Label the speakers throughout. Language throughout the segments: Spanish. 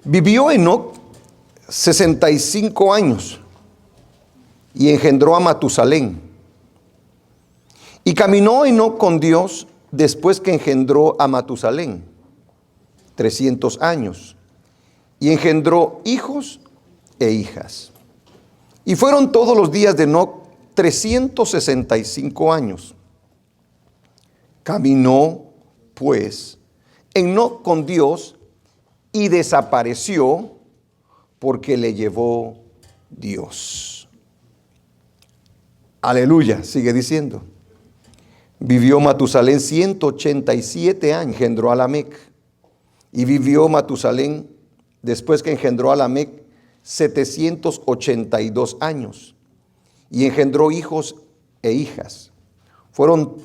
Speaker 1: Vivió Enoc 65 años y engendró a Matusalén. Y caminó Enoc con Dios después que engendró a Matusalén 300 años y engendró hijos e hijas. Y fueron todos los días de Enoc 365 años. Caminó pues Enoc con Dios y desapareció porque le llevó Dios. Aleluya, sigue diciendo. Vivió Matusalén 187 años, engendró a Lamec. Y vivió Matusalén, después que engendró a Lamec, 782 años. Y engendró hijos e hijas. Fueron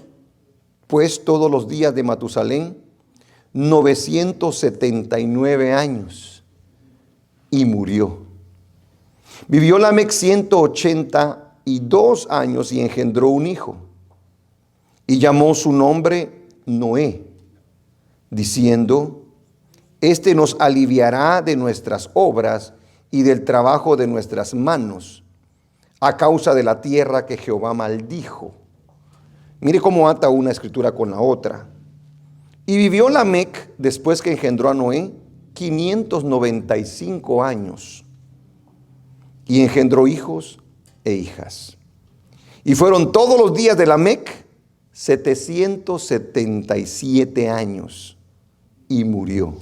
Speaker 1: pues todos los días de Matusalén 979 años. Y murió. Vivió Lamec 182 años y engendró un hijo. Y llamó su nombre Noé, diciendo: Este nos aliviará de nuestras obras y del trabajo de nuestras manos, a causa de la tierra que Jehová maldijo. Mire cómo ata una escritura con la otra. Y vivió Lamec, después que engendró a Noé, 595 años. Y engendró hijos e hijas. Y fueron todos los días de Lamec 777 años. Y murió.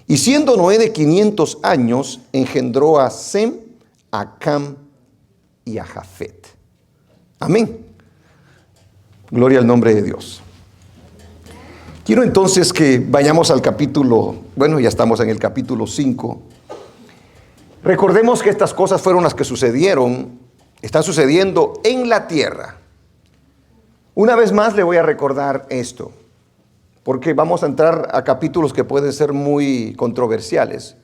Speaker 1: Y siendo Noé de 500 años, engendró a Sem, a Cam y a Jafet. Amén. Gloria al nombre de Dios. Quiero entonces que vayamos al capítulo, ya estamos en el capítulo 5. Recordemos que estas cosas fueron las que sucedieron, están sucediendo en la tierra. Una vez más le voy a recordar esto, porque vamos a entrar a capítulos que pueden ser muy controversiales.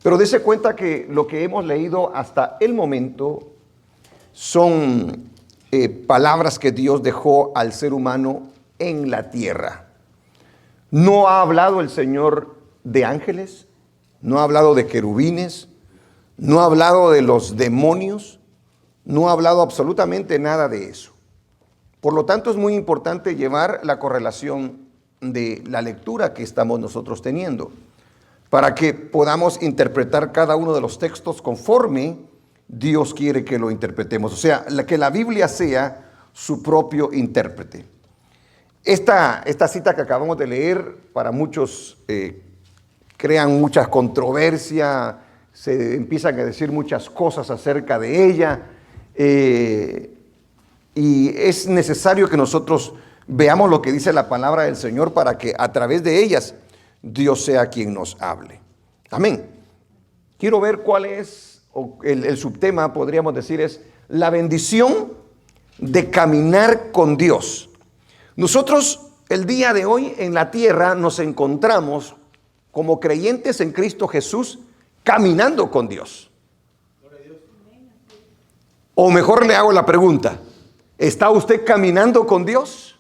Speaker 1: Pero dése cuenta que lo que hemos leído hasta el momento son palabras que Dios dejó al ser humano en la tierra. No ha hablado el Señor de ángeles, no ha hablado de querubines, no ha hablado de los demonios, no ha hablado absolutamente nada de eso. Por lo tanto, es muy importante llevar la correlación de la lectura que estamos nosotros teniendo, para que podamos interpretar cada uno de los textos conforme Dios quiere que lo interpretemos. O sea, que la Biblia sea su propio intérprete. Esta cita que acabamos de leer, para muchos crean mucha controversia, se empiezan a decir muchas cosas acerca de ella, y es necesario que nosotros veamos lo que dice la palabra del Señor para que a través de ellas Dios sea quien nos hable. Amén. Quiero ver cuál es, el subtema podríamos decir es la bendición de caminar con Dios. Nosotros el día de hoy en la tierra nos encontramos como creyentes en Cristo Jesús caminando con Dios. O mejor le hago la pregunta, ¿está usted caminando con Dios?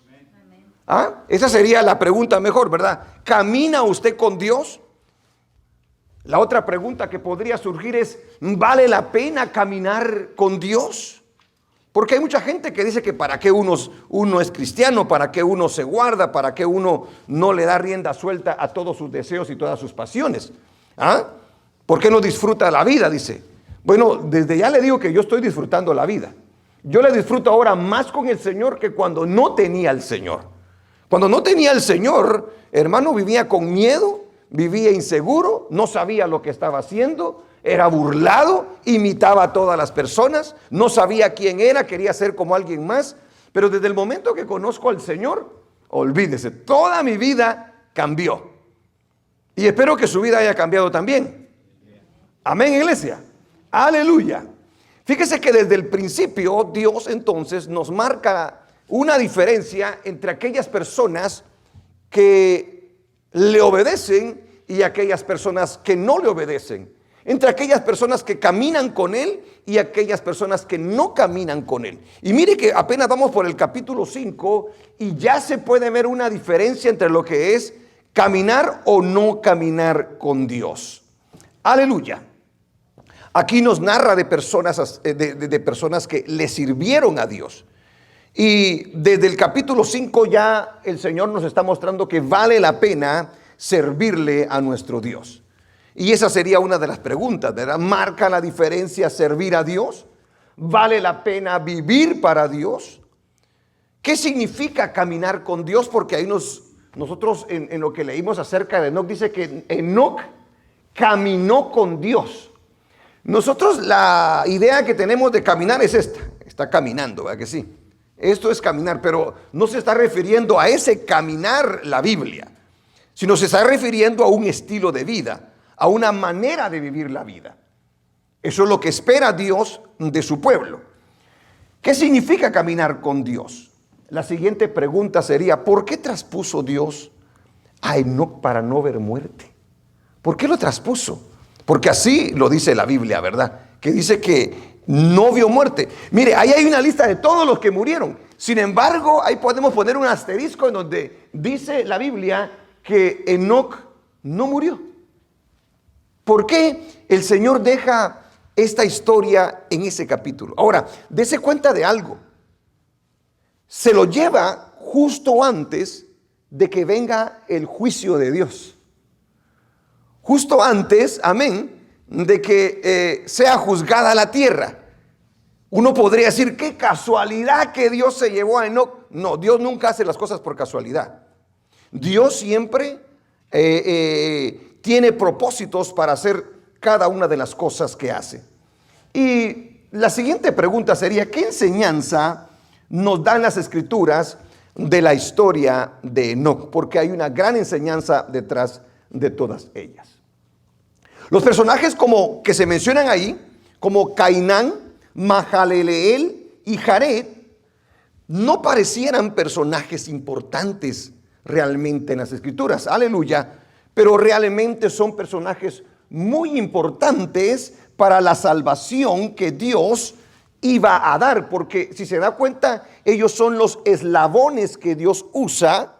Speaker 1: ¿Ah? Esa sería la pregunta mejor, ¿verdad? ¿Camina usted con Dios? La otra pregunta que podría surgir es, ¿vale la pena caminar con Dios? Porque hay mucha gente que dice que para qué uno es cristiano, para qué uno se guarda, para qué uno no le da rienda suelta a todos sus deseos y todas sus pasiones. ¿Ah? ¿Por qué no disfruta la vida? Dice. Bueno, desde ya le digo que yo estoy disfrutando la vida. Yo le disfruto ahora más con el Señor que cuando no tenía al Señor. Cuando no tenía al Señor, hermano, vivía con miedo, vivía inseguro, no sabía lo que estaba haciendo, era burlado, imitaba a todas las personas, no sabía quién era, quería ser como alguien más. Pero desde el momento que conozco al Señor, olvídese, toda mi vida cambió. Y espero que su vida haya cambiado también. Amén, iglesia. Aleluya. Fíjese que desde el principio Dios entonces nos marca una diferencia entre aquellas personas que le obedecen y aquellas personas que no le obedecen. Entre aquellas personas que caminan con Él y aquellas personas que no caminan con Él. Y mire que apenas vamos por el capítulo 5 y ya se puede ver una diferencia entre lo que es Caminar o no caminar con Dios. Aleluya. Aquí nos narra de personas, de personas que le sirvieron a Dios. Y desde el capítulo 5 ya el Señor nos está mostrando que vale la pena servirle a nuestro Dios. Y esa sería una de las preguntas, ¿verdad? ¿Marca la diferencia servir a Dios? ¿Vale la pena vivir para Dios? ¿Qué significa caminar con Dios? Porque ahí nosotros en lo que leímos acerca de Enoc dice que Enoc caminó con Dios. Nosotros la idea que tenemos de caminar es esta. Está caminando, ¿verdad que sí? Esto es caminar, pero no se está refiriendo a ese caminar la Biblia, sino se está refiriendo a un estilo de vida, a una manera de vivir la vida. Eso es lo que espera Dios de su pueblo. ¿Qué significa caminar con Dios? La siguiente pregunta sería, ¿por qué traspuso Dios a Enoc para no ver muerte? ¿Por qué lo traspuso? Porque así lo dice la Biblia, ¿verdad? Que dice que no vio muerte. Mire, ahí hay una lista de todos los que murieron. Sin embargo, ahí podemos poner un asterisco en donde dice la Biblia que Enoc no murió. ¿Por qué el Señor deja esta historia en ese capítulo? Ahora, dése cuenta de algo. Se lo lleva justo antes de que venga el juicio de Dios. Justo antes, amén, de que sea juzgada la tierra. Uno podría decir, qué casualidad que Dios se llevó a Enoc. No, Dios nunca hace las cosas por casualidad. Dios siempre tiene propósitos para hacer cada una de las cosas que hace. Y la siguiente pregunta sería, ¿qué enseñanza nos dan las escrituras de la historia de Enoc? Porque hay una gran enseñanza detrás de todas ellas. Los personajes como que se mencionan ahí, como Cainán, Mahalaleel y Jared, no parecieran personajes importantes realmente en las escrituras, aleluya, pero realmente son personajes muy importantes para la salvación que Dios iba a dar, porque si se da cuenta, ellos son los eslabones que Dios usa,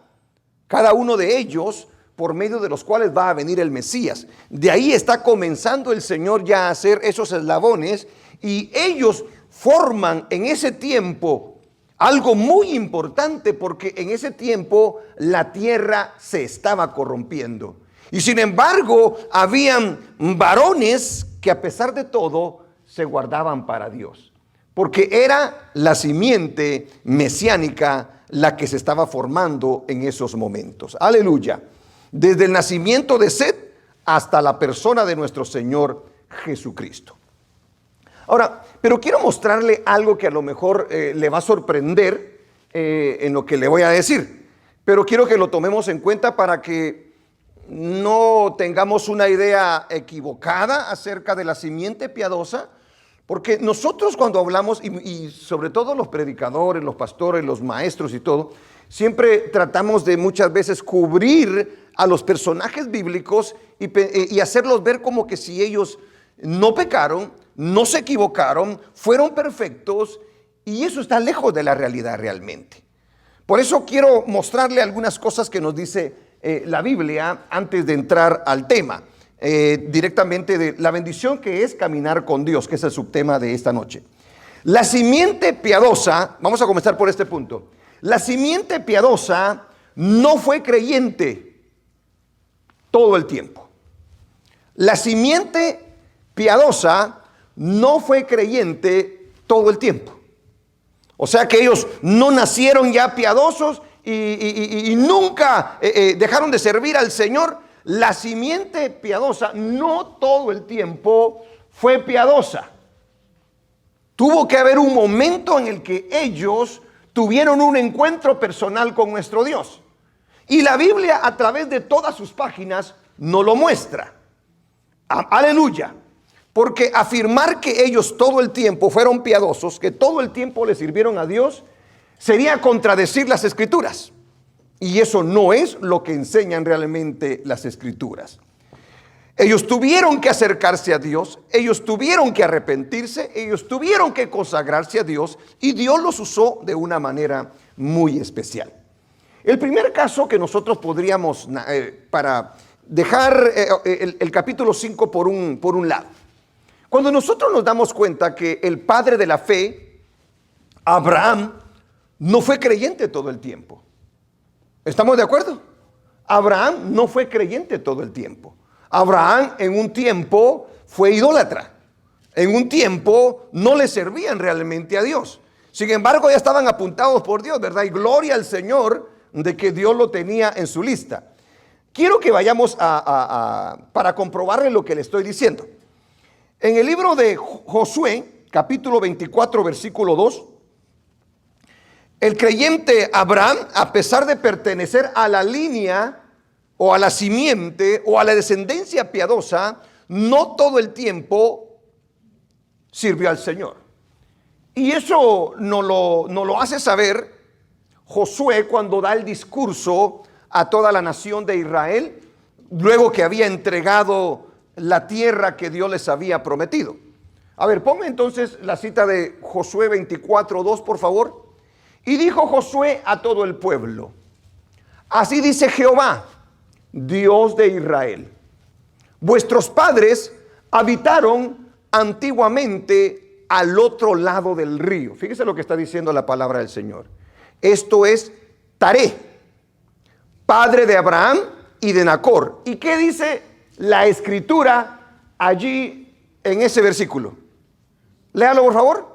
Speaker 1: cada uno de ellos, por medio de los cuales va a venir el Mesías. De ahí está comenzando el Señor ya a hacer esos eslabones, y ellos forman en ese tiempo algo muy importante, porque en ese tiempo la tierra se estaba corrompiendo. Y sin embargo, habían varones que a pesar de todo se guardaban para Dios, porque era la simiente mesiánica la que se estaba formando en esos momentos. Aleluya. Desde el nacimiento de Set hasta la persona de nuestro Señor Jesucristo. Ahora, pero quiero mostrarle algo que a lo mejor le va a sorprender en lo que le voy a decir. Pero quiero que lo tomemos en cuenta para que no tengamos una idea equivocada acerca de la simiente piadosa. Porque nosotros cuando hablamos, y sobre todo los predicadores, los pastores, los maestros y todo, siempre tratamos de muchas veces cubrir a los personajes bíblicos y hacerlos ver como que si ellos no pecaron, no se equivocaron, fueron perfectos, y eso está lejos de la realidad realmente. Por eso quiero mostrarle algunas cosas que nos dice la Biblia antes de entrar al tema. Directamente de la bendición que es caminar con Dios, que es el subtema de esta noche. La simiente piadosa, vamos a comenzar por este punto. La simiente piadosa no fue creyente todo el tiempo. La simiente piadosa no fue creyente todo el tiempo. O sea que ellos no nacieron ya piadosos y nunca dejaron de servir al Señor. La simiente piadosa no todo el tiempo fue piadosa. Tuvo que haber un momento en el que ellos tuvieron un encuentro personal con nuestro Dios. Y la Biblia a través de todas sus páginas nos lo muestra. Aleluya. Porque afirmar que ellos todo el tiempo fueron piadosos, que todo el tiempo le sirvieron a Dios, sería contradecir las Escrituras. Y eso no es lo que enseñan realmente las Escrituras. Ellos tuvieron que acercarse a Dios, ellos tuvieron que arrepentirse, ellos tuvieron que consagrarse a Dios, y Dios los usó de una manera muy especial. El primer caso que nosotros podríamos, para dejar el capítulo 5 por un lado. Cuando nosotros nos damos cuenta que el padre de la fe, Abraham, no fue creyente todo el tiempo. ¿Estamos de acuerdo? Abraham no fue creyente todo el tiempo. Abraham en un tiempo fue idólatra. En un tiempo no le servían realmente a Dios. Sin embargo, ya estaban apuntados por Dios, ¿verdad? Y gloria al Señor de que Dios lo tenía en su lista. Quiero que vayamos para comprobarle lo que le estoy diciendo. En el libro de Josué, capítulo 24, versículo 2, el creyente Abraham, a pesar de pertenecer a la línea o a la simiente o a la descendencia piadosa, no todo el tiempo sirvió al Señor. Y eso nos lo hace saber Josué cuando da el discurso a toda la nación de Israel, luego que había entregado la tierra que Dios les había prometido. A ver, ponme entonces la cita de Josué 24:2, por favor. Y dijo Josué a todo el pueblo: así dice Jehová, Dios de Israel: vuestros padres habitaron antiguamente al otro lado del río. Fíjese lo que está diciendo la palabra del Señor. Esto es Taré, padre de Abraham y de Nacor. ¿Y qué dice la escritura allí en ese versículo? Léalo, por favor.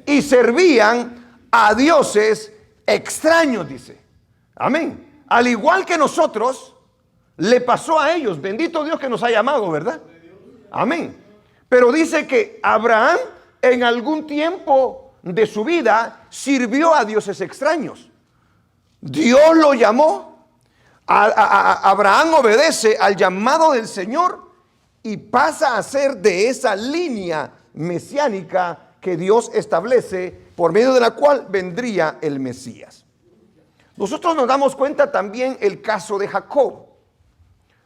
Speaker 1: Y servían a dioses extraños, dice. Amén. Al igual que nosotros, le pasó a ellos. Bendito Dios que nos ha llamado, ¿verdad? Amén. Pero dice que Abraham en algún tiempo de su vida sirvió a dioses extraños. Dios lo llamó. Abraham obedece al llamado del Señor y pasa a ser de esa línea mesiánica que Dios establece, por medio de la cual vendría el Mesías. Nosotros nos damos cuenta también el caso de Jacob.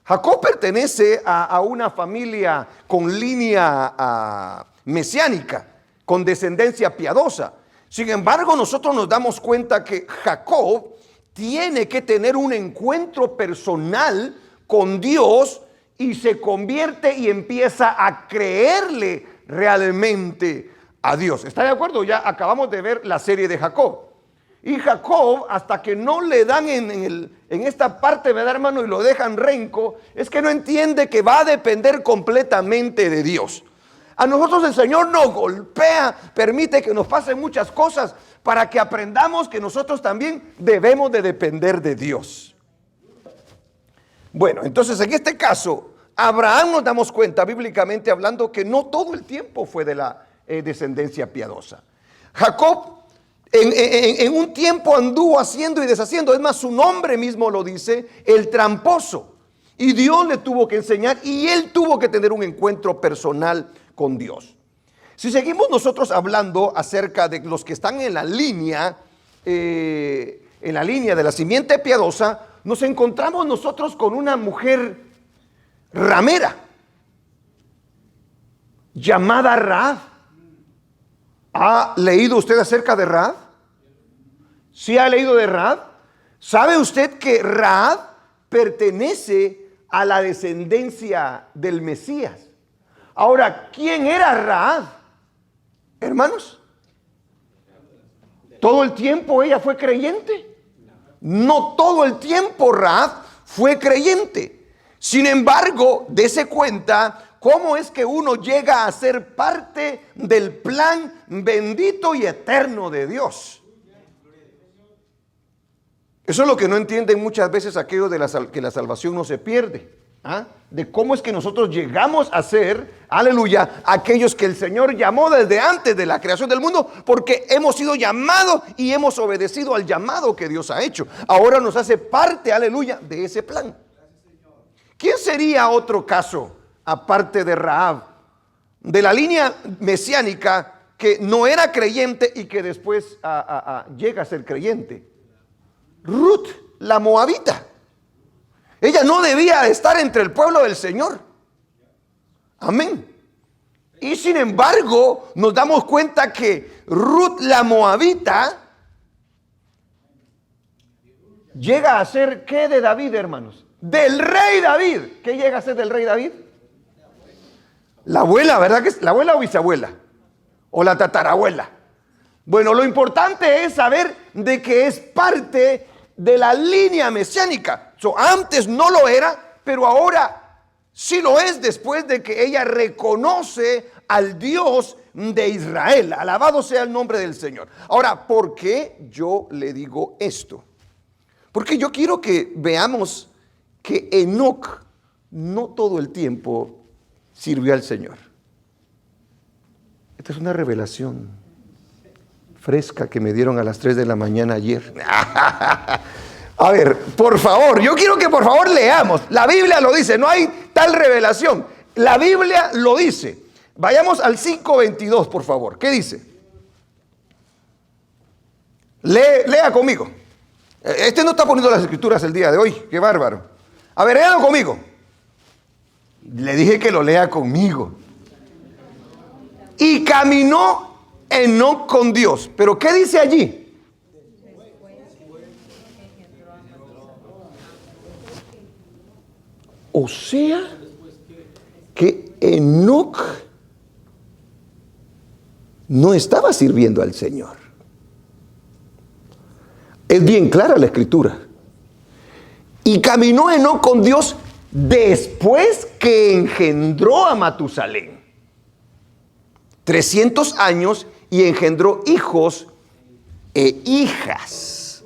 Speaker 1: Jacob pertenece a una familia con línea mesiánica, con descendencia piadosa. Sin embargo, nosotros nos damos cuenta que Jacob tiene que tener un encuentro personal con Dios y se convierte y empieza a creerle realmente a Dios. ¿Está de acuerdo? Ya acabamos de ver la serie de Jacob. Y Jacob, hasta que no le dan en esta parte, ¿verdad, hermano? Y lo dejan renco, es que no entiende que va a depender completamente de Dios. A nosotros el Señor nos golpea, permite que nos pasen muchas cosas para que aprendamos que nosotros también debemos de depender de Dios. Bueno, entonces en este caso, Abraham, nos damos cuenta bíblicamente hablando que no todo el tiempo fue de la descendencia piadosa. Jacob en un tiempo anduvo haciendo y deshaciendo. Es más, su nombre mismo lo dice, el tramposo. Y Dios le tuvo que enseñar y él tuvo que tener un encuentro personal con Dios. Si seguimos nosotros hablando acerca de los que están en la línea de la simiente piadosa, nos encontramos nosotros con una mujer ramera llamada Rahab. ¿Ha leído usted acerca de Rahab? ¿Sí ha leído de Rahab? ¿Sabe usted que Rahab pertenece a la descendencia del Mesías? Ahora, ¿quién era Rahab? Hermanos, ¿todo el tiempo ella fue creyente? No todo el tiempo Rahab fue creyente. Sin embargo, dése cuenta cómo es que uno llega a ser parte del plan bendito y eterno de Dios. Eso es lo que no entienden muchas veces aquellos que la salvación no se pierde. De cómo es que nosotros llegamos a ser, aleluya, aquellos que el Señor llamó desde antes de la creación del mundo, porque hemos sido llamados y hemos obedecido al llamado que Dios ha hecho. Ahora nos hace parte, aleluya, de ese plan. ¿Quién sería otro caso, aparte de Rahab, de la línea mesiánica, que no era creyente y que después llega a ser creyente? Ruth, la moabita. Ella no debía estar entre el pueblo del Señor. Amén. Y sin embargo, nos damos cuenta que Ruth, la moabita, llega a ser, ¿qué de David, hermanos? Del rey David. ¿Qué llega a ser del rey David? La abuela, ¿verdad que es? ¿La abuela o bisabuela? ¿O la tatarabuela? Bueno, lo importante es saber de que es parte de la línea mesiánica. Antes no lo era, pero ahora sí lo es, después de que ella reconoce al Dios de Israel. Alabado sea el nombre del Señor. Ahora, ¿por qué yo le digo esto? Porque yo quiero que veamos que Enoc no todo el tiempo sirvió al Señor. Esta es una revelación fresca que me dieron a las 3 de la mañana ayer. A ver, por favor, yo quiero que por favor leamos. La Biblia lo dice, no hay tal revelación. La Biblia lo dice. Vayamos al 5:22, por favor. ¿Qué dice? Lea conmigo. Este no está poniendo las escrituras el día de hoy. Qué bárbaro. A ver, léalo conmigo. Le dije que lo lea conmigo. Y caminó Enoc con Dios. ¿Pero qué dice allí? O sea, que Enoc no estaba sirviendo al Señor. Es bien clara la escritura. Y caminó Enoc con Dios después que engendró a Matusalén. 300 años y engendró hijos e hijas.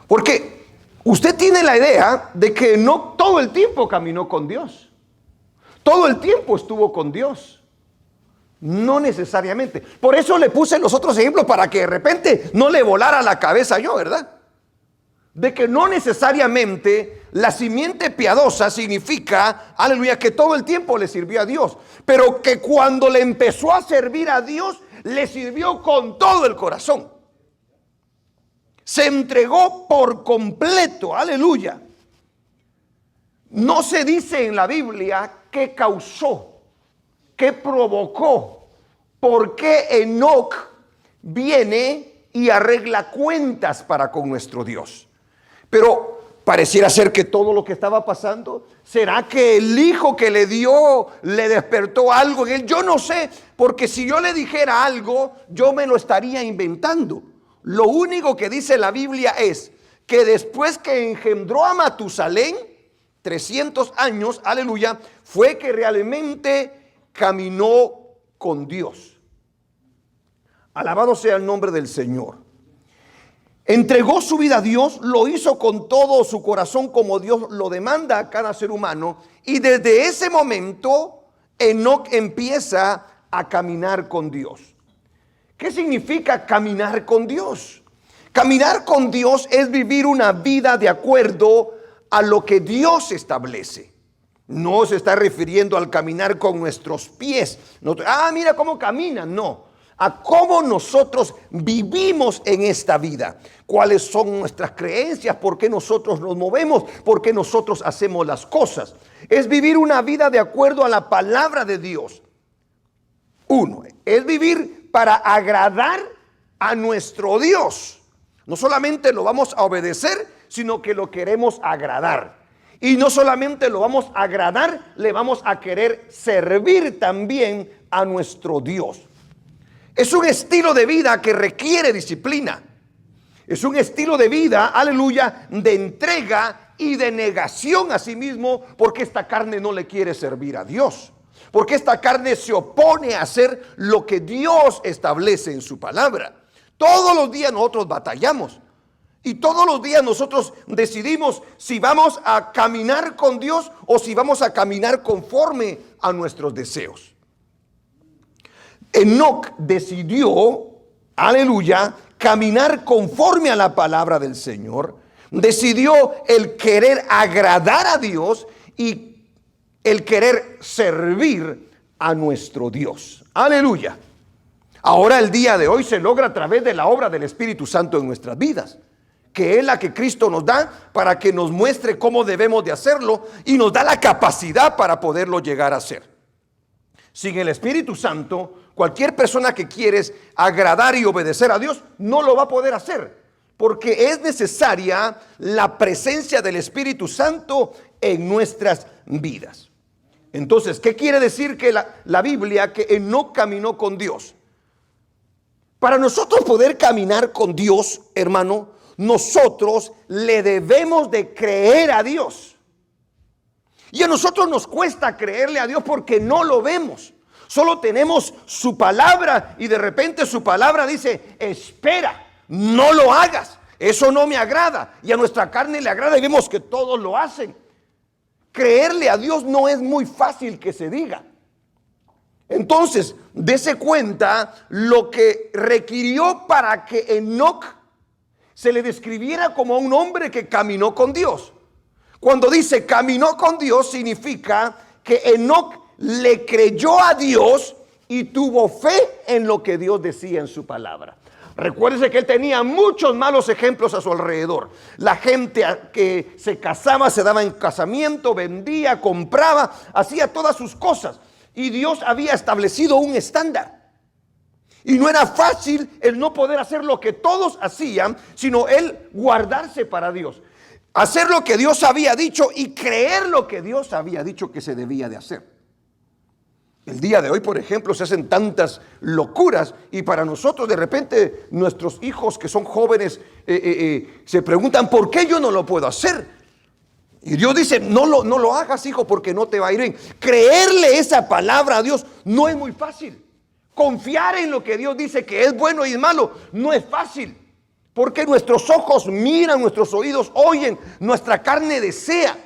Speaker 1: Porque usted tiene la idea de que no todo el tiempo caminó con Dios. Todo el tiempo estuvo con Dios. No necesariamente. Por eso le puse los otros ejemplos para que de repente no le volara la cabeza yo, ¿verdad? De que no necesariamente la simiente piadosa significa, aleluya, que todo el tiempo le sirvió a Dios. Pero que cuando le empezó a servir a Dios, le sirvió con todo el corazón. Se entregó por completo, aleluya. No se dice en la Biblia qué causó, qué provocó, por qué Enoc viene y arregla cuentas para con nuestro Dios. Pero pareciera ser que todo lo que estaba pasando, ¿será que el hijo que le dio le despertó algo en él? Yo no sé, porque si yo le dijera algo, yo me lo estaría inventando. Lo único que dice la Biblia es que después que engendró a Matusalén, 300 años, aleluya, fue que realmente caminó con Dios. Alabado sea el nombre del Señor. Entregó su vida a Dios, lo hizo con todo su corazón como Dios lo demanda a cada ser humano. Y desde ese momento, Enoc empieza a caminar con Dios. ¿Qué significa caminar con Dios? Caminar con Dios es vivir una vida de acuerdo a lo que Dios establece. No se está refiriendo al caminar con nuestros pies. Mira cómo caminan. No. A cómo nosotros vivimos en esta vida, cuáles son nuestras creencias, por qué nosotros nos movemos, por qué nosotros hacemos las cosas. Es vivir una vida de acuerdo a la palabra de Dios. Uno, es vivir para agradar a nuestro Dios. No solamente lo vamos a obedecer, sino que lo queremos agradar. Y no solamente lo vamos a agradar, le vamos a querer servir también a nuestro Dios. Es un estilo de vida que requiere disciplina. Es un estilo de vida, aleluya, de entrega y de negación a sí mismo, porque esta carne no le quiere servir a Dios. Porque esta carne se opone a hacer lo que Dios establece en su palabra. Todos los días nosotros batallamos. Y todos los días nosotros decidimos si vamos a caminar con Dios o si vamos a caminar conforme a nuestros deseos. Enoc decidió, aleluya, caminar conforme a la palabra del Señor. Decidió el querer agradar a Dios y el querer servir a nuestro Dios. Aleluya. Ahora el día de hoy se logra a través de la obra del Espíritu Santo en nuestras vidas, que es la que Cristo nos da para que nos muestre cómo debemos de hacerlo y nos da la capacidad para poderlo llegar a hacer. Sin el Espíritu Santo, cualquier persona que quiere agradar y obedecer a Dios no lo va a poder hacer, porque es necesaria la presencia del Espíritu Santo en nuestras vidas. Entonces, ¿qué quiere decir que la Biblia? Que Enoc caminó con Dios. Para nosotros poder caminar con Dios, hermano, nosotros le debemos de creer a Dios. Y a nosotros nos cuesta creerle a Dios porque no lo vemos. Solo tenemos su palabra y de repente su palabra dice, espera, no lo hagas, eso no me agrada. Y a nuestra carne le agrada y vemos que todos lo hacen. Creerle a Dios no es muy fácil que se diga. Entonces, dése cuenta lo que requirió para que Enoc se le describiera como un hombre que caminó con Dios. Cuando dice caminó con Dios, significa que Enoc le creyó a Dios y tuvo fe en lo que Dios decía en su palabra. Recuérdese que él tenía muchos malos ejemplos a su alrededor. La gente que se casaba se daba en casamiento, vendía, compraba, hacía todas sus cosas. Y Dios había establecido un estándar. Y no era fácil el no poder hacer lo que todos hacían, sino el guardarse para Dios. Hacer lo que Dios había dicho y creer lo que Dios había dicho que se debía de hacer. El día de hoy, por ejemplo, se hacen tantas locuras y para nosotros de repente nuestros hijos que son jóvenes se preguntan ¿por qué yo no lo puedo hacer? Y Dios dice no lo hagas, hijo, porque no te va a ir bien. Creerle esa palabra a Dios no es muy fácil. Confiar en lo que Dios dice que es bueno y es malo no es fácil. Porque nuestros ojos miran, nuestros oídos oyen, nuestra carne desea.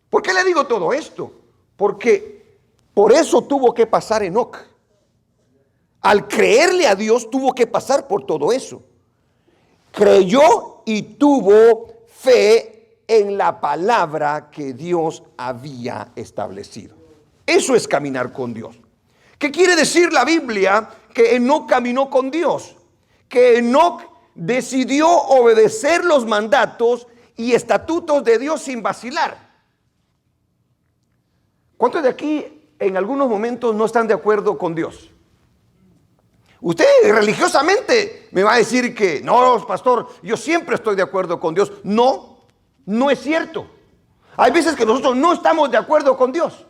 Speaker 1: ¿Por qué le digo todo esto? Porque por eso tuvo que pasar Enoc. Al creerle a Dios tuvo que pasar por todo eso. Creyó y tuvo fe en la palabra que Dios había establecido. Eso es caminar con Dios. ¿Qué quiere decir la Biblia? Que Enoc caminó con Dios. Que Enoc decidió obedecer los mandatos y estatutos de Dios sin vacilar. ¿Cuántos de aquí en algunos momentos no están de acuerdo con Dios? Usted religiosamente me va a decir que no, pastor, yo siempre estoy de acuerdo con Dios. No, no es cierto. Hay veces que nosotros no estamos de acuerdo con Dios.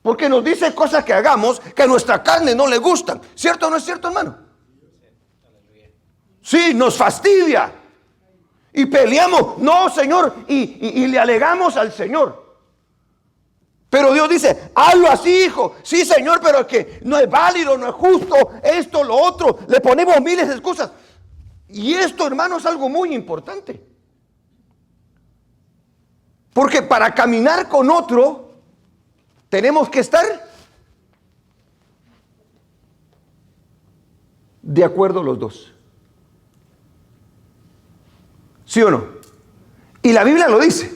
Speaker 1: Porque nos dice cosas que hagamos que a nuestra carne no le gustan. ¿Cierto o no es cierto, hermano? Sí, nos fastidia. Y peleamos. No, Señor. Y le alegamos al Señor. Pero Dios dice, hazlo así, hijo. Sí, Señor, pero es que no es válido, no es justo, esto, lo otro. Le ponemos miles de excusas. Y esto, hermano, es algo muy importante. Porque para caminar con otro, tenemos que estar de acuerdo los dos. ¿Sí o no? Y la Biblia lo dice.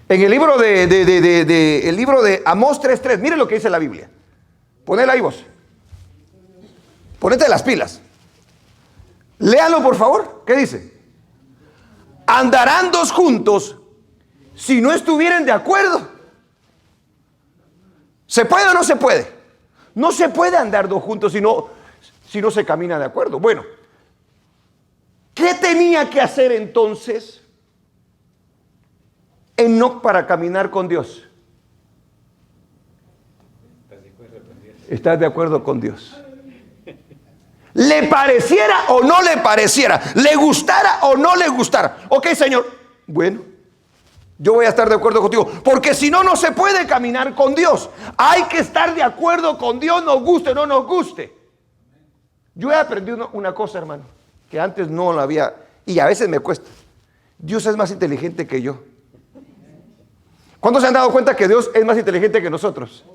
Speaker 1: En el libro el libro de Amós 3:3, mire lo que dice la Biblia. Ponela ahí vos. Ponete las pilas. Léalo por favor. ¿Qué dice? Andarán dos juntos si no estuvieran de acuerdo. ¿Se puede o no se puede? No se puede andar dos juntos si no se camina de acuerdo. Bueno, ¿qué tenía que hacer entonces Enoc para caminar con Dios? ¿Estás de acuerdo con Dios? Le pareciera o no le pareciera, le gustara o no le gustara. Ok, Señor, bueno, yo voy a estar de acuerdo contigo, porque si no, no se puede caminar con Dios. Hay que estar de acuerdo con Dios, nos guste o no nos guste. Yo he aprendido una cosa, hermano, que antes no la había, y a veces me cuesta. Dios es más inteligente que yo. ¿Cuántos se han dado cuenta que Dios es más inteligente que nosotros?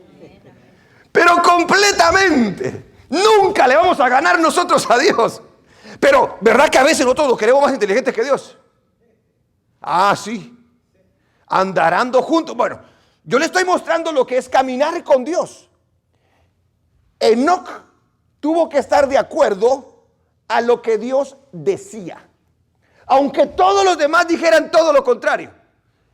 Speaker 1: Pero completamente. Nunca le vamos a ganar nosotros a Dios. Pero, ¿verdad que a veces nosotros lo queremos más inteligentes que Dios? Ah, sí. Andarán juntos. Bueno, yo le estoy mostrando lo que es caminar con Dios. Enoc tuvo que estar de acuerdo a lo que Dios decía. Aunque todos los demás dijeran todo lo contrario.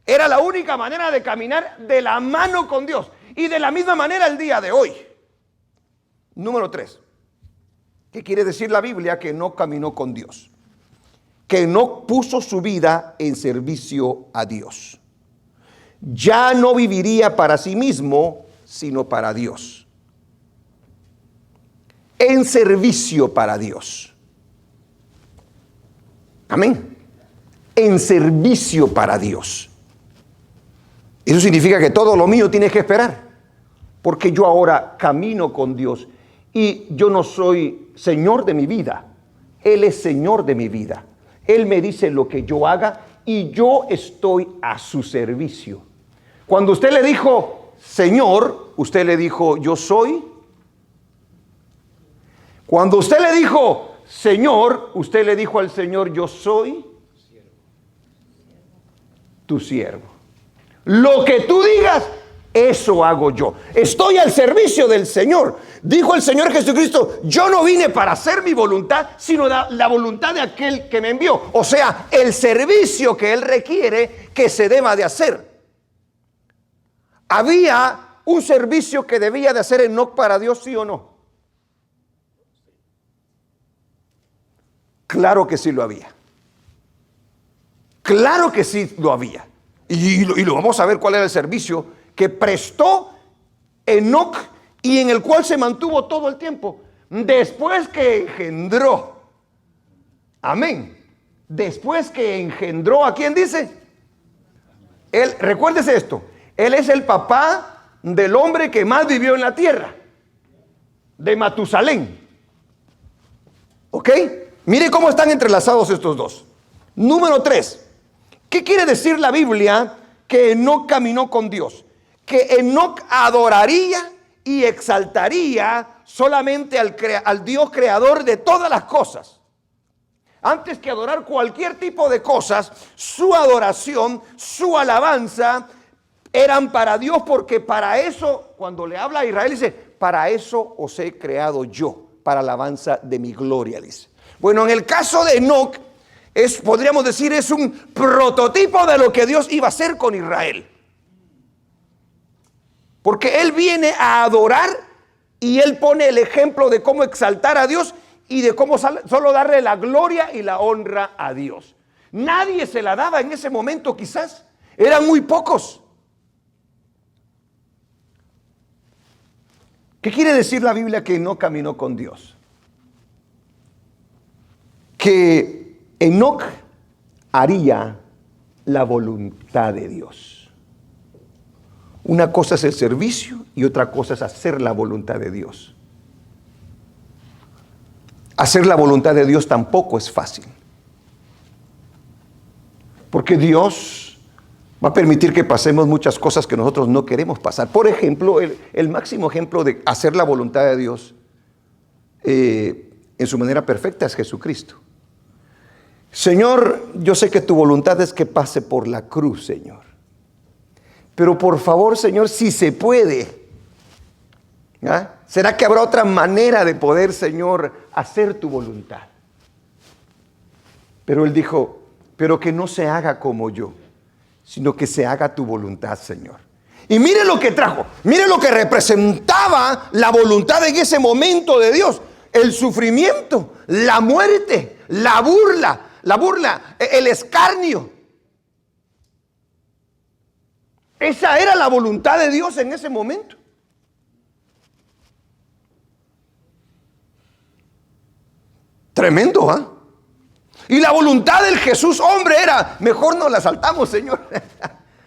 Speaker 1: Era la única manera de caminar de la mano con Dios. Y de la misma manera el día de hoy. Número 3. ¿Qué quiere decir la Biblia? Que no caminó con Dios, que no puso su vida en servicio a Dios. Ya no viviría para sí mismo, sino para Dios. En servicio para Dios. Amén. En servicio para Dios. Eso significa que todo lo mío tiene que esperar, porque yo ahora camino con Dios y yo no soy Señor de mi vida. Él es Señor de mi vida. Él me dice lo que yo haga y yo estoy a su servicio. Cuando usted le dijo Señor, usted le dijo yo soy. Cuando usted le dijo Señor, usted le dijo al Señor yo soy tu siervo. Lo que tú digas, eso hago yo. Estoy al servicio del Señor. Dijo el Señor Jesucristo, yo no vine para hacer mi voluntad, sino la voluntad de aquel que me envió. O sea, el servicio que Él requiere que se deba de hacer. ¿Había un servicio que debía de hacer Enoc para Dios, sí o no? Claro que sí lo había. Claro que sí lo había. Y lo vamos a ver cuál era el servicio que prestó Enoc y en el cual se mantuvo todo el tiempo. Después que engendró. Amén. Después que engendró, ¿a quién dice? Él, recuérdese esto. Él es el papá del hombre que más vivió en la tierra. De Matusalén. ¿Ok? Mire cómo están entrelazados estos dos. Número 3. ¿Qué quiere decir la Biblia que Enoc caminó con Dios? Que Enoc adoraría y exaltaría solamente al Dios creador de todas las cosas. Antes que adorar cualquier tipo de cosas, su adoración, su alabanza eran para Dios, porque para eso, cuando le habla a Israel, dice, para eso os he creado yo, para alabanza de mi gloria, dice. Bueno, en el caso de Enoc, podríamos decir, es un prototipo de lo que Dios iba a hacer con Israel. Porque Él viene a adorar y Él pone el ejemplo de cómo exaltar a Dios y de cómo solo darle la gloria y la honra a Dios. Nadie se la daba en ese momento, quizás. Eran muy pocos. ¿Qué quiere decir la Biblia que no caminó con Dios? Que Enoc haría la voluntad de Dios. Una cosa es el servicio y otra cosa es hacer la voluntad de Dios. Hacer la voluntad de Dios tampoco es fácil. Porque Dios va a permitir que pasemos muchas cosas que nosotros no queremos pasar. Por ejemplo, el máximo ejemplo de hacer la voluntad de Dios en su manera perfecta es Jesucristo. Señor, yo sé que tu voluntad es que pase por la cruz, Señor. Pero por favor, Señor, si se puede, ¿ah? ¿Será que habrá otra manera de poder, Señor, hacer tu voluntad? Pero Él dijo, pero que no se haga como yo, sino que se haga tu voluntad, Señor. Y mire lo que trajo, mire lo que representaba la voluntad en ese momento de Dios. El sufrimiento, la muerte, la burla, el escarnio. Esa era la voluntad de Dios en ese momento. Tremendo, ¿ah? Y la voluntad del Jesús hombre era, mejor nos la saltamos, Señor.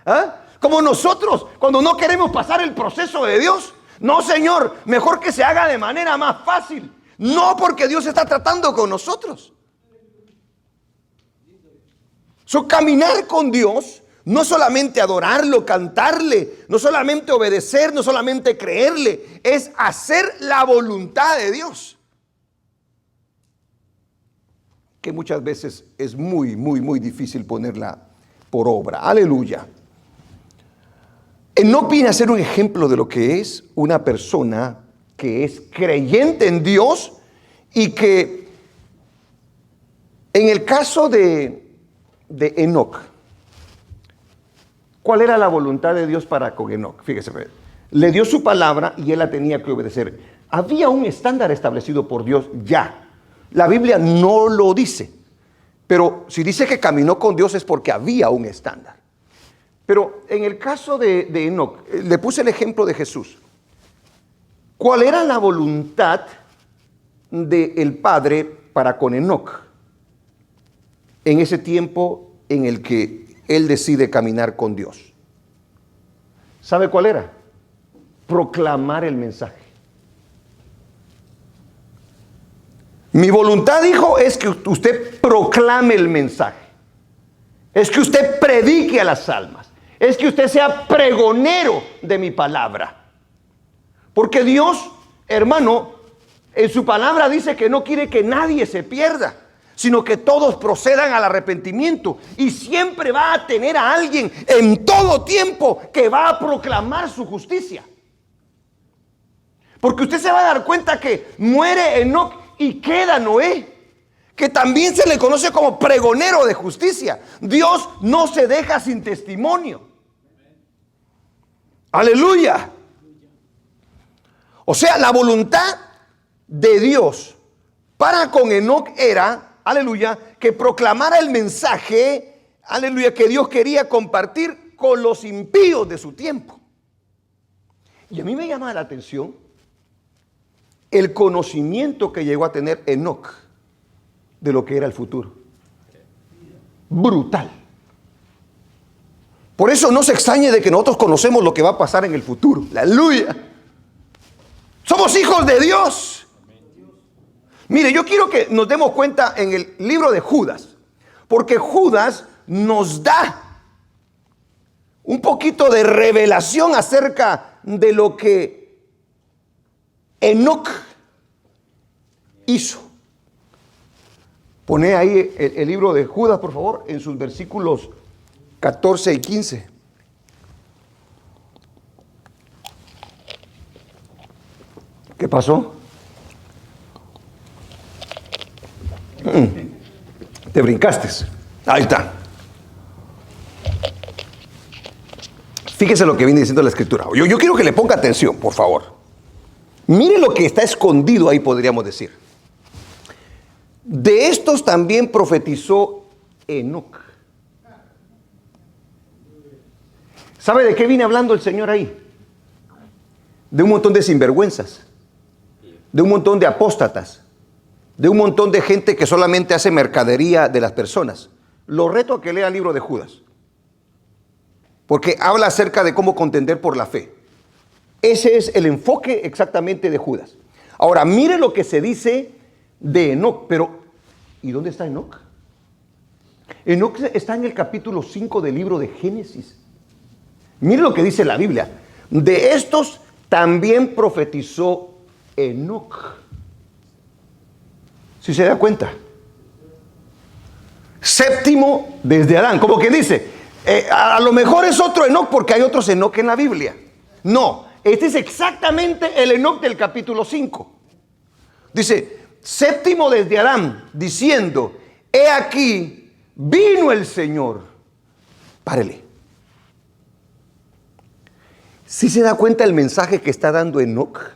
Speaker 1: ¿Ah? Como nosotros, cuando no queremos pasar el proceso de Dios. No, Señor, mejor que se haga de manera más fácil. No, porque Dios está tratando con nosotros. Caminar con Dios, no solamente adorarlo, cantarle, no solamente obedecer, no solamente creerle, es hacer la voluntad de Dios. Que muchas veces es muy, muy, muy difícil ponerla por obra. Aleluya. Enoc viene a ser un ejemplo de lo que es una persona que es creyente en Dios y que en el caso de Enoc, ¿cuál era la voluntad de Dios para con Enoc? Fíjese, le dio su palabra y él la tenía que obedecer. Había un estándar establecido por Dios ya. La Biblia no lo dice. Pero si dice que caminó con Dios es porque había un estándar. Pero en el caso de Enoc, le puse el ejemplo de Jesús. ¿Cuál era la voluntad del Padre para con Enoc en ese tiempo en el que él decide caminar con Dios? ¿Sabe cuál era? Proclamar el mensaje. Mi voluntad, hijo, es que usted proclame el mensaje. Es que usted predique a las almas. Es que usted sea pregonero de mi palabra. Porque Dios, hermano, en su palabra dice que no quiere que nadie se pierda, sino que todos procedan al arrepentimiento. Y siempre va a tener a alguien en todo tiempo que va a proclamar su justicia. Porque usted se va a dar cuenta que muere Enoc y queda Noé, que también se le conoce como pregonero de justicia. Dios no se deja sin testimonio. Aleluya. O sea, la voluntad de Dios para con Enoc era, aleluya, que proclamara el mensaje, aleluya, que Dios quería compartir con los impíos de su tiempo. Y a mí me llama la atención el conocimiento que llegó a tener Enoc de lo que era el futuro. Brutal. Por eso no se extrañe de que nosotros conocemos lo que va a pasar en el futuro. Aleluya. Somos hijos de Dios. Mire, yo quiero que nos demos cuenta en el libro de Judas, porque Judas nos da un poquito de revelación acerca de lo que Enoc hizo. Pone ahí el libro de Judas, por favor, en sus versículos 14 y 15. ¿Qué pasó? Te brincaste. Ahí está. Fíjese lo que viene diciendo la escritura. Yo quiero que le ponga atención, por favor. Mire lo que está escondido ahí, podríamos decir. De estos también profetizó Enoc. ¿Sabe de qué viene hablando el Señor ahí? De un montón de sinvergüenzas, de un montón de apóstatas, de un montón de gente que solamente hace mercadería de las personas. Lo reto a que lea el libro de Judas, porque habla acerca de cómo contender por la fe. Ese es el enfoque exactamente de Judas. Ahora, mire lo que se dice de Enoc. Pero, ¿y dónde está Enoc? Enoc está en el capítulo 5 del libro de Génesis. Mire lo que dice la Biblia. De estos también profetizó Enoc. ¿Sí se da cuenta? Séptimo desde Adán. Como que dice, a lo mejor es otro Enoc porque hay otros Enoc en la Biblia. No. Este es exactamente el Enoc del capítulo 5. Dice, séptimo desde Adán, diciendo, he aquí, vino el Señor. Párele. ¿Sí se da cuenta el mensaje que está dando Enoc?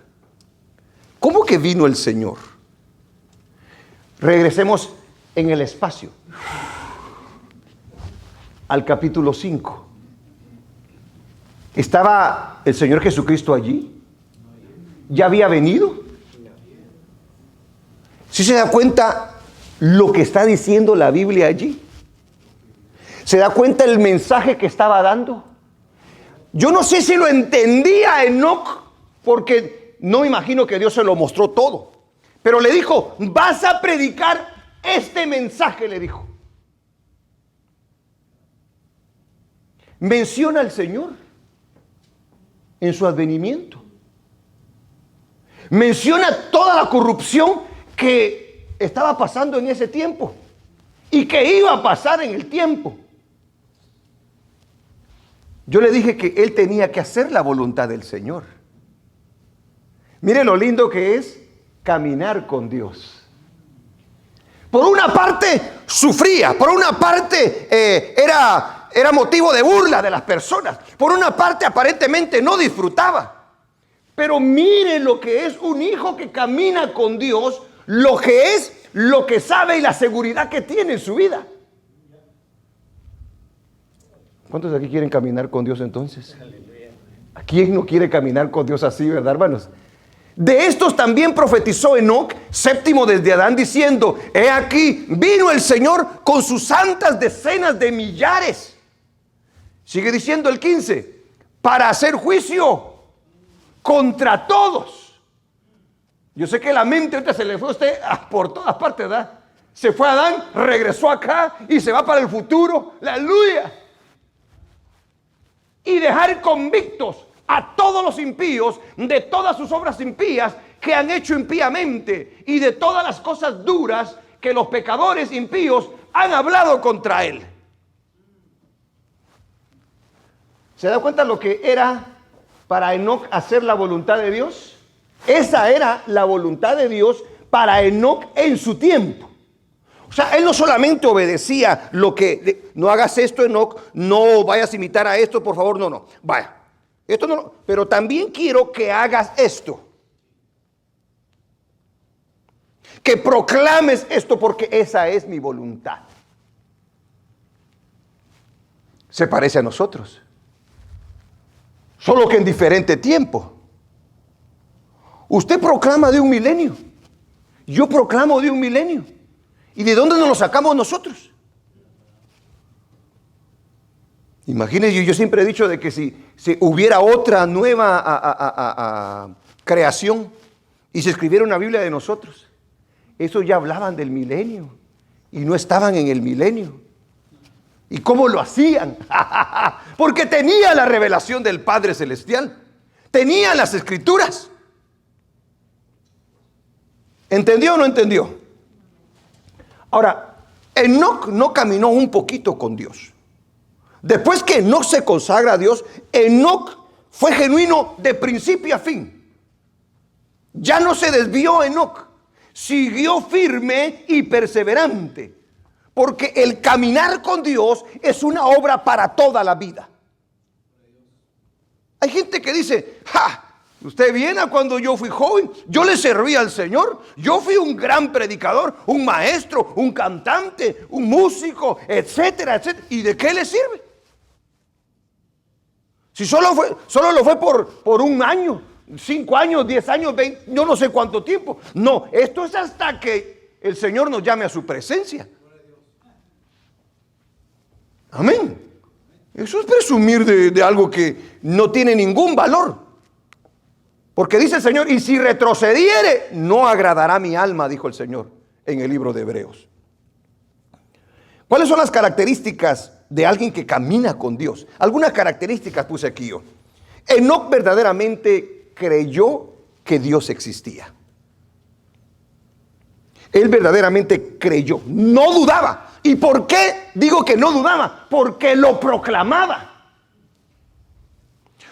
Speaker 1: ¿Cómo que vino el Señor? Regresemos en el espacio al capítulo 5. ¿Estaba el Señor Jesucristo allí? ¿Ya había venido? ¿Sí se da cuenta lo que está diciendo la Biblia allí? ¿Se da cuenta el mensaje que estaba dando? Yo no sé si lo entendía Enoc, porque no imagino que Dios se lo mostró todo. Pero le dijo, vas a predicar este mensaje, le dijo. Menciona al Señor en su advenimiento. Menciona toda la corrupción que estaba pasando en ese tiempo y que iba a pasar en el tiempo. Yo le dije que él tenía que hacer la voluntad del Señor. Mire lo lindo que es caminar con Dios. Por una parte sufría, por una parte era motivo de burla de las personas, por una parte aparentemente no disfrutaba, Pero mire lo que es un hijo que camina con Dios, lo que es, lo que sabe y la seguridad que tiene en su vida. ¿Cuántos de aquí quieren caminar con Dios entonces? ¿A quién no quiere caminar con Dios así, verdad, hermanos? De estos también profetizó Enoc, séptimo desde Adán, diciendo: he aquí, vino el Señor con sus santas decenas de millares. Sigue diciendo el 15, para hacer juicio contra todos. Yo sé que la mente ahorita se le fue a usted por todas partes, ¿verdad? Se fue a Adán, regresó acá y se va para el futuro. ¡Aleluya! Y dejar convictos a todos los impíos de todas sus obras impías que han hecho impíamente y de todas las cosas duras que los pecadores impíos han hablado contra él. ¿Se da cuenta lo que era para Enoc hacer la voluntad de Dios? Esa era la voluntad de Dios para Enoc en su tiempo. O sea, él no solamente obedecía lo que, no hagas esto, Enoc, no vayas a imitar a esto, por favor, no, vaya. Esto no, pero también quiero que hagas esto. Que proclames esto porque esa es mi voluntad. Se parece a nosotros. Solo que en diferente tiempo. Usted proclama de un milenio. Yo proclamo de un milenio. ¿Y de dónde nos lo sacamos nosotros? Imagínense, yo siempre he dicho de que si hubiera otra nueva creación y se escribiera una Biblia de nosotros, eso ya hablaban del milenio y no estaban en el milenio. ¿Y cómo lo hacían? Porque tenía la revelación del Padre Celestial, tenía las Escrituras. ¿Entendió o no entendió? Ahora, Enoc no caminó un poquito con Dios. Después que Enoc se consagra a Dios, Enoc fue genuino de principio a fin. Ya no se desvió Enoc, siguió firme y perseverante, porque el caminar con Dios es una obra para toda la vida. Hay gente que dice: usted viene a cuando yo fui joven, yo le serví al Señor, yo fui un gran predicador, un maestro, un cantante, un músico, etcétera, etcétera. ¿Y de qué le sirve? Si solo lo fue por un año, 5 años, 10 años, 20, yo no sé cuánto tiempo. No, esto es hasta que el Señor nos llame a su presencia. Amén. Eso es presumir de algo que no tiene ningún valor. Porque dice el Señor: y si retrocediere, no agradará mi alma, dijo el Señor en el libro de Hebreos. ¿Cuáles son las características de alguien que camina con Dios? Algunas características puse aquí yo. Enoc verdaderamente creyó que Dios existía. Él verdaderamente creyó, no dudaba. ¿Y por qué digo que no dudaba? Porque lo proclamaba.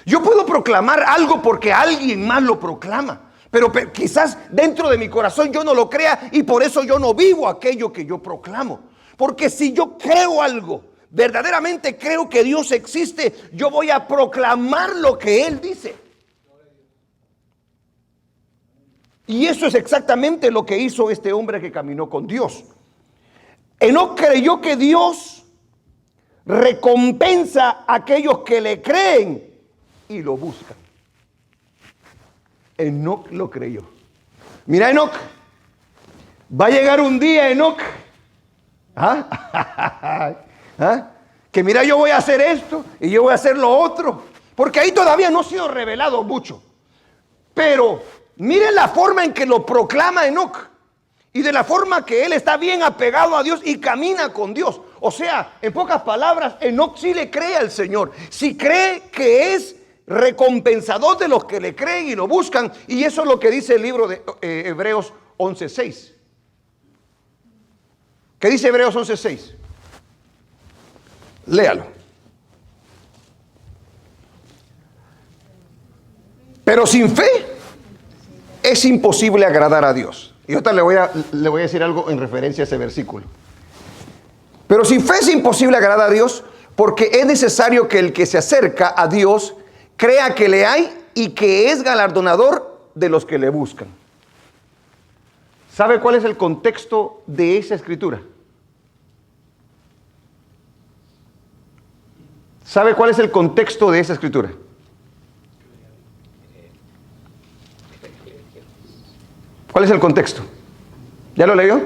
Speaker 1: Yo puedo proclamar algo porque alguien más lo proclama, pero quizás dentro de mi corazón yo no lo crea y por eso yo no vivo aquello que yo proclamo. Porque si yo creo algo, verdaderamente creo que Dios existe, yo voy a proclamar lo que Él dice. Y eso es exactamente lo que hizo este hombre que caminó con Dios. Enoc creyó que Dios recompensa a aquellos que le creen y lo buscan. Enoc lo creyó. Mira, Enoc, va a llegar un día, Enoc, que mira, yo voy a hacer esto y yo voy a hacer lo otro, porque ahí todavía no ha sido revelado mucho. Pero miren la forma en que lo proclama Enoc y de la forma que él está bien apegado a Dios y camina con Dios. O sea, en pocas palabras, Enoc sí le cree al Señor, sí cree que es recompensador de los que le creen y lo buscan. Y eso es lo que dice el libro de Hebreos 11:6. ¿Qué dice Hebreos 11:6? Léalo. Pero sin fe es imposible agradar a Dios. Y ahorita le voy a decir algo en referencia a ese versículo. Pero sin fe es imposible agradar a Dios, porque es necesario que el que se acerca a Dios crea que le hay y que es galardonador de los que le buscan. ¿Sabe cuál es el contexto de esa escritura? ¿Sabe cuál es el contexto de esa escritura? ¿Cuál es el contexto? ¿Ya lo leyó?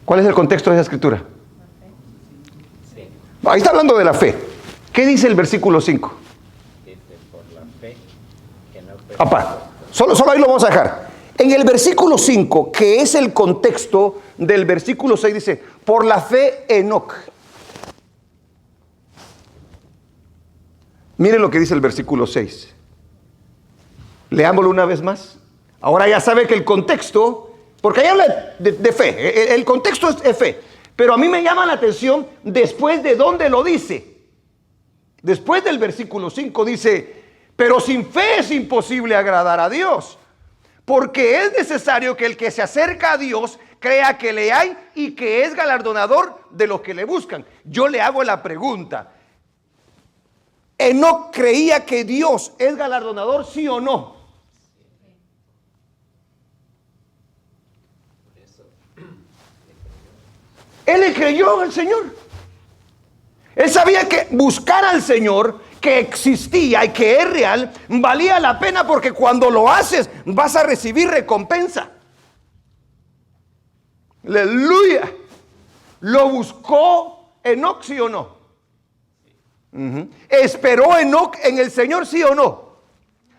Speaker 1: ¿Cuál es el contexto de esa escritura? Ahí está hablando de la fe. ¿Qué dice el versículo 5? Papá, solo ahí lo vamos a dejar. En el versículo 5, que es el contexto del versículo 6, dice, por la fe Enoc. Miren lo que dice el versículo 6. Leámoslo una vez más. Ahora ya sabe que el contexto, porque ahí habla de fe, el contexto es fe. Pero a mí me llama la atención después de dónde lo dice. Después del versículo 5 dice, pero sin fe es imposible agradar a Dios, porque es necesario que el que se acerca a Dios crea que le hay y que es galardonador de los que le buscan. Yo le hago la pregunta, ¿Enoc creía que Dios es galardonador, sí o no? Él le creyó al Señor. Él sabía que buscar al Señor, que existía y que es real, valía la pena, porque cuando lo haces vas a recibir recompensa. Aleluya. ¿Lo buscó Enoc, sí o no? ¿Esperó Enoc en el Señor, sí o no?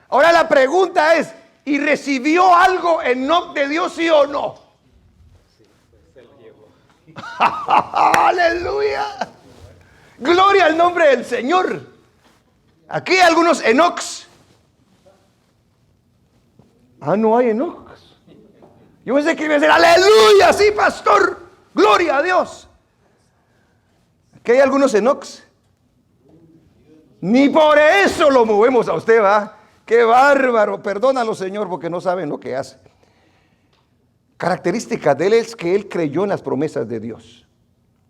Speaker 1: Ahora la pregunta es, ¿y recibió algo Enoc de Dios, sí o no? Aleluya. Gloria al nombre del Señor. Aquí hay algunos Enocs. No hay Enocs. Yo pensé que iba a decir aleluya, sí, pastor, gloria a Dios. Aquí hay algunos Enocs. Ni por eso lo movemos a usted, ¿va? Qué bárbaro. Perdónalo, Señor, porque no saben lo que hace. Característica de él es que él creyó en las promesas de Dios.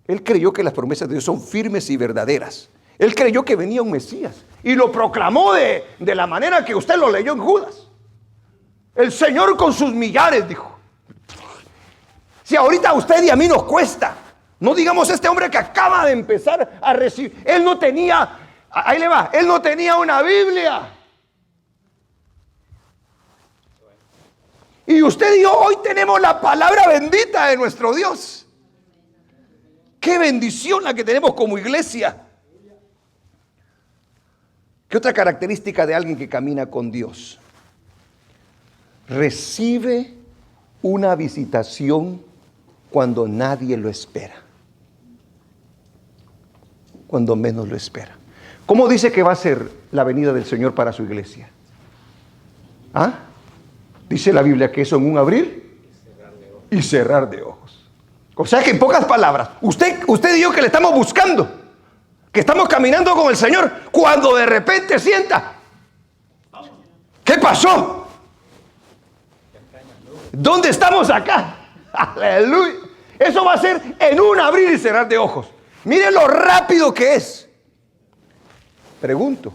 Speaker 1: Él creyó que las promesas de Dios son firmes y verdaderas. Él creyó que venía un Mesías y lo proclamó de la manera que usted lo leyó en Judas. El Señor con sus millares, dijo. Si ahorita a usted y a mí nos cuesta, no digamos este hombre que acaba de empezar a recibir. Él no tenía, ahí le va, él no tenía una Biblia. Y usted y yo hoy tenemos la palabra bendita de nuestro Dios. Qué bendición la que tenemos como iglesia. ¿Qué otra característica de alguien que camina con Dios? Recibe una visitación cuando nadie lo espera. Cuando menos lo espera. ¿Cómo dice que va a ser la venida del Señor para su iglesia? Dice la Biblia que eso en un abrir y cerrar de ojos. O sea que en pocas palabras, usted y yo que le estamos buscando, que estamos caminando con el Señor, cuando de repente sienta, ¿qué pasó? ¿Dónde estamos acá? Aleluya. Eso va a ser en un abrir y cerrar de ojos. Miren lo rápido que es. Pregunto,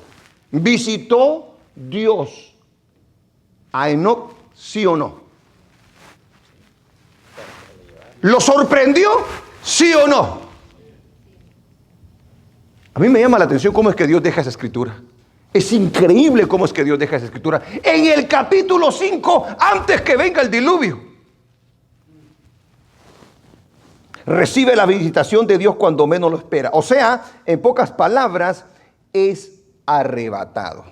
Speaker 1: ¿visitó Dios a Enoc, sí o no? ¿Lo sorprendió, sí o no? A mí me llama la atención cómo es que Dios deja esa escritura. Es increíble cómo es que Dios deja esa escritura. En el capítulo 5, antes que venga el diluvio, recibe la visitación de Dios cuando menos lo espera. O sea, en pocas palabras, es arrebatado.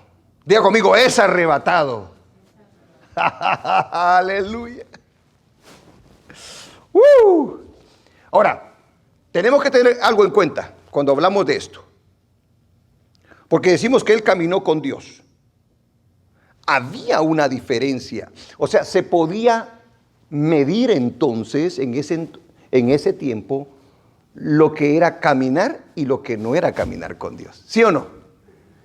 Speaker 1: Diga conmigo, es arrebatado. Aleluya. Ahora, tenemos que tener algo en cuenta cuando hablamos de esto. Porque decimos que él caminó con Dios. Había una diferencia. O sea, se podía medir entonces en ese tiempo lo que era caminar y lo que no era caminar con Dios. ¿Sí o no?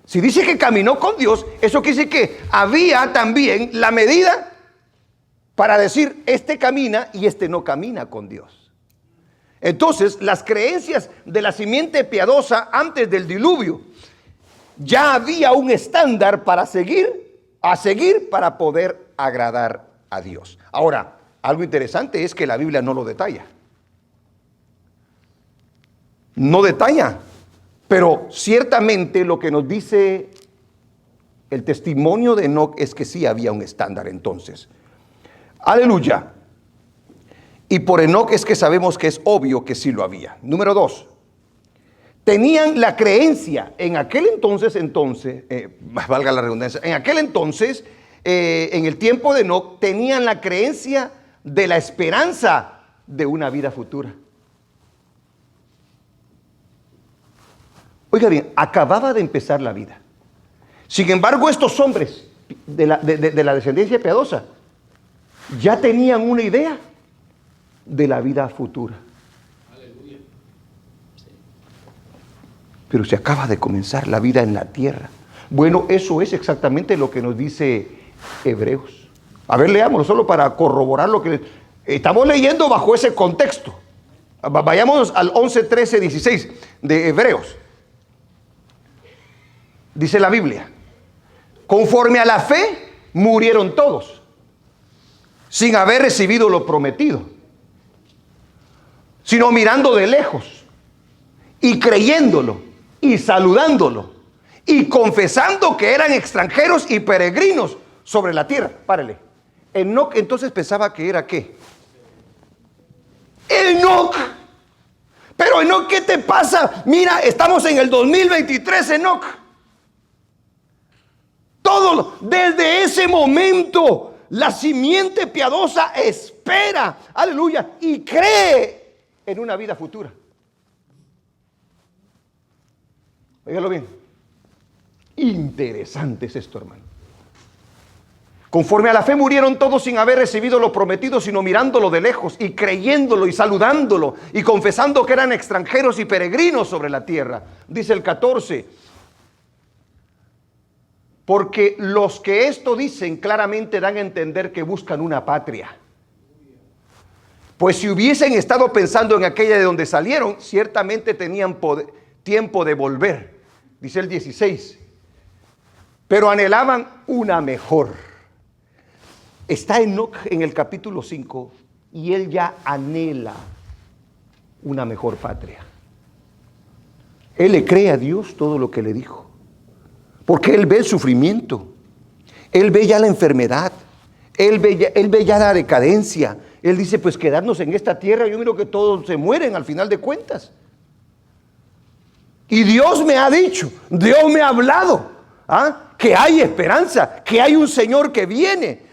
Speaker 1: Si dice que caminó con Dios, eso quiere decir que había también la medida para decir, este camina y este no camina con Dios. Entonces, las creencias de la simiente piadosa antes del diluvio ya había un estándar para seguir para poder agradar a Dios. Ahora, algo interesante es que la Biblia no lo detalla. No detalla, pero ciertamente lo que nos dice el testimonio de Enoc es que sí había un estándar entonces. Aleluya. Y por Enoc es que sabemos que es obvio que sí lo había. Número 2. Tenían la creencia en aquel entonces, valga la redundancia, en aquel entonces, en el tiempo de Enoc, tenían la creencia de la esperanza de una vida futura. Oiga bien, acababa de empezar la vida. Sin embargo, estos hombres de la descendencia piadosa ya tenían una idea de la vida futura.
Speaker 2: Aleluya. Sí.
Speaker 1: Pero se acaba de comenzar la vida en la tierra. Bueno, eso es exactamente lo que nos dice Hebreos. A ver, leámoslo solo para corroborar lo que estamos leyendo bajo ese contexto. Vayamos al 11, 13, 16 de Hebreos. Dice la Biblia: conforme a la fe murieron todos, sin haber recibido lo prometido, sino mirando de lejos y creyéndolo y saludándolo y confesando que eran extranjeros y peregrinos sobre la tierra. Párele. Enoc entonces pensaba que era ¿qué? Enoc. Pero Enoc, ¿qué te pasa? Mira, estamos en el 2023, Enoc. Desde ese momento, la simiente piadosa espera, aleluya, y cree en una vida futura. Óigalo bien. Interesante es esto, hermano. Conforme a la fe murieron todos sin haber recibido lo prometido, sino mirándolo de lejos y creyéndolo y saludándolo y confesando que eran extranjeros y peregrinos sobre la tierra. Dice el 14. Porque los que esto dicen claramente dan a entender que buscan una patria. Pues si hubiesen estado pensando en aquella de donde salieron, ciertamente tenían tiempo de volver. Dice el 16. Pero anhelaban una mejor. Está Enoc en el capítulo 5 y él ya anhela una mejor patria. Él le cree a Dios todo lo que le dijo. Porque él ve el sufrimiento, él ve ya la enfermedad, él ve ya la decadencia. Él dice, pues quedarnos en esta tierra, yo miro que todos se mueren al final de cuentas. Y Dios me ha dicho, Dios me ha hablado, que hay esperanza, que hay un Señor que viene,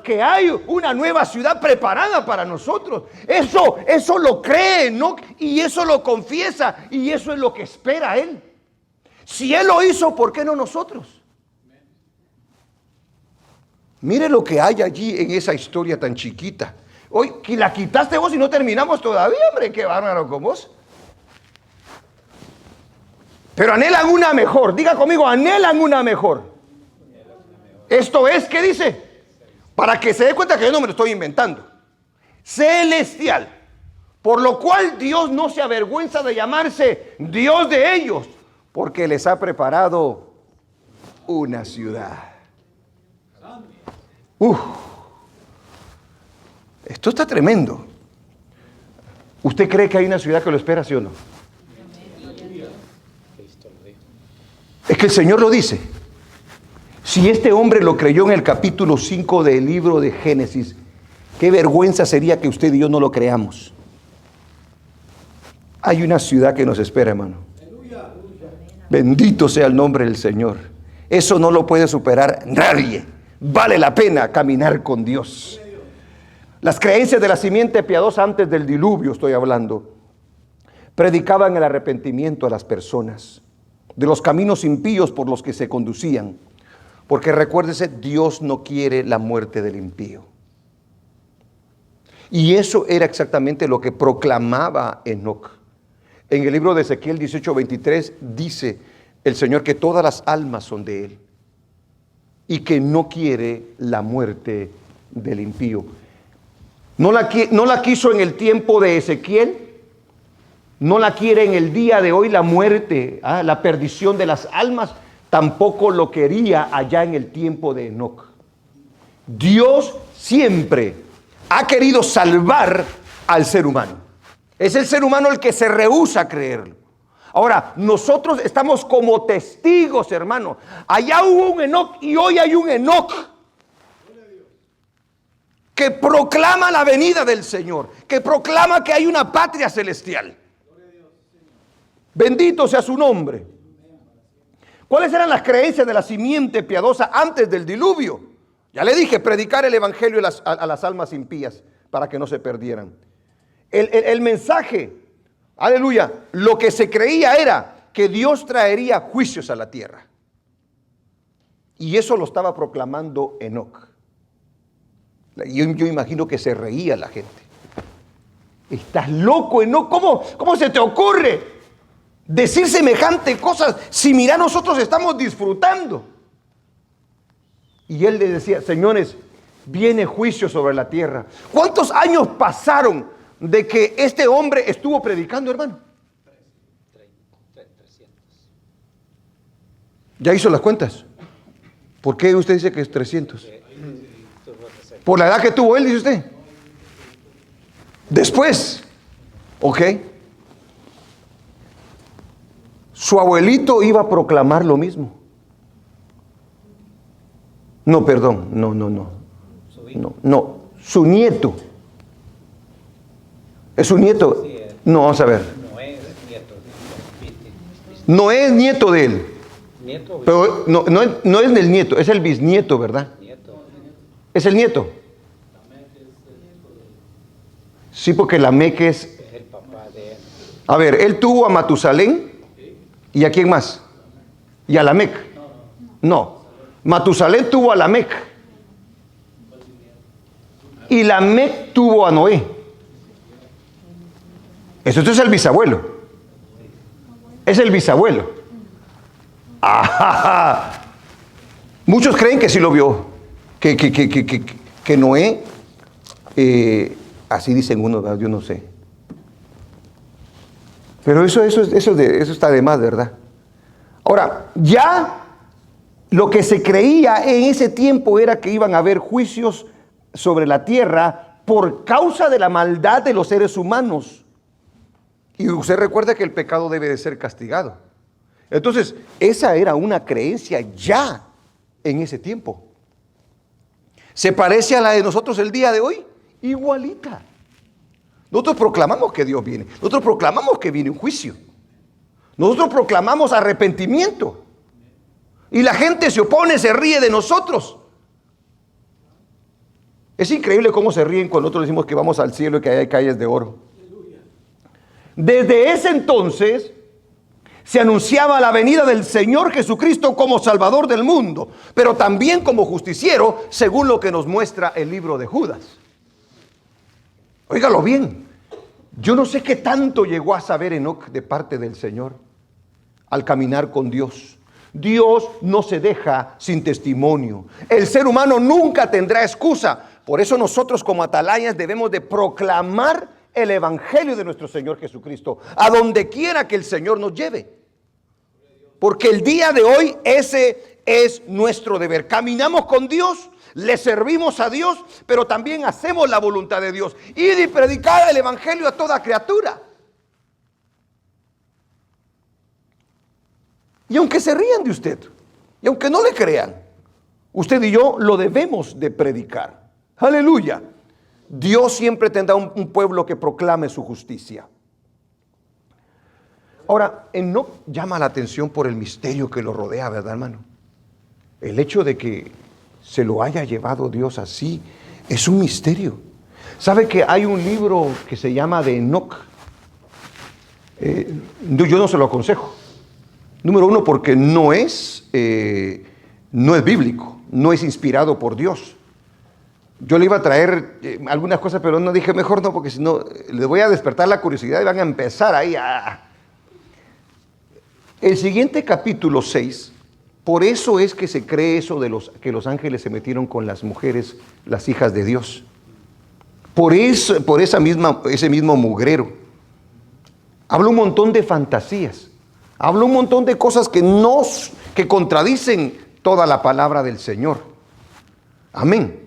Speaker 1: que hay una nueva ciudad preparada para nosotros. Eso lo cree, ¿no? Y eso lo confiesa, y eso es lo que espera Él. Si Él lo hizo, ¿por qué no nosotros? Mire lo que hay allí en esa historia tan chiquita. Hoy, que la quitaste vos y no terminamos todavía, hombre, qué bárbaro con vos. Pero anhelan una mejor. Diga conmigo, anhelan una mejor. Esto es, ¿qué dice? Para que se dé cuenta que yo no me lo estoy inventando. Celestial. Por lo cual Dios no se avergüenza de llamarse Dios de ellos, porque les ha preparado una ciudad. Esto está tremendo. ¿Usted cree que hay una ciudad que lo espera, sí o no? Es que el Señor lo dice. Si este hombre lo creyó en el capítulo 5 del libro de Génesis, qué vergüenza sería que usted y yo no lo creamos. Hay una ciudad que nos espera, hermano. Bendito sea el nombre del Señor. Eso no lo puede superar nadie. Vale la pena caminar con Dios. Las creencias de la simiente piadosa antes del diluvio, estoy hablando, predicaban el arrepentimiento a las personas de los caminos impíos por los que se conducían. Porque recuérdese, Dios no quiere la muerte del impío. Y eso era exactamente lo que proclamaba Enoc. En el libro de Ezequiel 18:23 dice el Señor que todas las almas son de Él y que no quiere la muerte del impío. No la quiso en el tiempo de Ezequiel, no la quiere en el día de hoy la muerte, la perdición de las almas, tampoco lo quería allá en el tiempo de Enoc. Dios siempre ha querido salvar al ser humano. Es el ser humano el que se rehúsa a creerlo. Ahora, nosotros estamos como testigos, hermano. Allá hubo un Enoc y hoy hay un Enoc que proclama la venida del Señor, que proclama que hay una patria celestial. Bendito sea su nombre. ¿Cuáles eran las creencias de la simiente piadosa antes del diluvio? Ya le dije, predicar el evangelio a las almas impías para que no se perdieran. El mensaje, aleluya, lo que se creía era que Dios traería juicios a la tierra. Y eso lo estaba proclamando Enoc. Yo imagino que se reía la gente. ¿Estás loco, Enoc? ¿Cómo se te ocurre decir semejante cosas si mira nosotros estamos disfrutando? Y él le decía, señores, viene juicio sobre la tierra. ¿Cuántos años pasaron de que este hombre estuvo predicando, hermano?
Speaker 2: 300.
Speaker 1: ¿Ya hizo las cuentas? ¿Por qué usted dice que es 300? Por la edad que tuvo él, dice usted. Después, ok. Su abuelito iba a proclamar lo mismo. No, perdón, no, su nieto. ¿Es su nieto? No, vamos a ver. No es nieto de él. Pero no es del nieto, es el bisnieto, ¿verdad? ¿Es el nieto? Sí, porque Lamec es el papá de él. A ver, él tuvo a Matusalén y a quién más. ¿Y a Lamec? No. Matusalén tuvo a Lamec. Y Lamec tuvo a Noé. Eso es el bisabuelo. Es el bisabuelo. ¡Ah! Muchos creen que sí lo vio. Que Noé, así dicen unos, yo no sé. Pero eso está de más, ¿verdad? Ahora, ya lo que se creía en ese tiempo era que iban a haber juicios sobre la tierra por causa de la maldad de los seres humanos. Y usted recuerda que el pecado debe de ser castigado. Entonces, esa era una creencia ya en ese tiempo. ¿Se parece a la de nosotros el día de hoy? Igualita. Nosotros proclamamos que Dios viene. Nosotros proclamamos que viene un juicio. Nosotros proclamamos arrepentimiento. Y la gente se opone, se ríe de nosotros. Es increíble cómo se ríen cuando nosotros decimos que vamos al cielo y que hay calles de oro. Desde ese entonces se anunciaba la venida del Señor Jesucristo como Salvador del mundo, pero también como justiciero, según lo que nos muestra el libro de Judas. Óigalo bien. Yo no sé qué tanto llegó a saber Enoc de parte del Señor al caminar con Dios. Dios no se deja sin testimonio. El ser humano nunca tendrá excusa. Por eso nosotros como atalayas debemos de proclamar el evangelio de nuestro Señor Jesucristo a donde quiera que el Señor nos lleve. Porque el día de hoy ese es nuestro deber. Caminamos con Dios, le servimos a Dios, pero también hacemos la voluntad de Dios. Id y predicad el evangelio a toda criatura. Y aunque se rían de usted, y aunque no le crean, usted y yo lo debemos de predicar. Aleluya. Dios siempre tendrá un pueblo que proclame su justicia. Ahora, Enoc llama la atención por el misterio que lo rodea, ¿verdad, hermano? El hecho de que se lo haya llevado Dios así es un misterio. ¿Sabe que hay un libro que se llama de Enoc? Yo no se lo aconsejo. Número uno, porque no es bíblico, no es inspirado por Dios. Yo le iba a traer algunas cosas, pero no dije, mejor no, porque si no, le voy a despertar la curiosidad y van a empezar ahí a... El siguiente capítulo 6, por eso es que se cree eso de que los ángeles se metieron con las mujeres, las hijas de Dios. Por ese mismo mugrero. Habla un montón de fantasías. Habla un montón de cosas que que contradicen toda la palabra del Señor. Amén.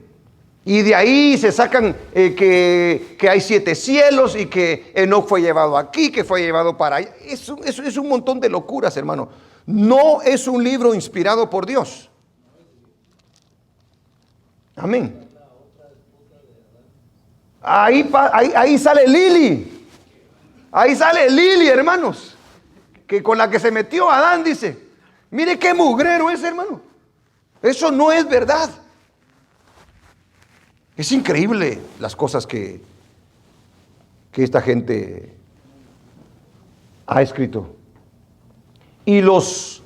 Speaker 1: Y de ahí se sacan que hay 7 cielos y que Enoc fue llevado aquí, que fue llevado para allá. Es un montón de locuras, hermano. No es un libro inspirado por Dios. Amén. Ahí sale Lili. Ahí sale Lili, hermanos. Que con la que se metió Adán, dice. Mire qué mugrero es, hermano. Eso no es verdad. Es increíble las cosas que esta gente ha escrito. Y los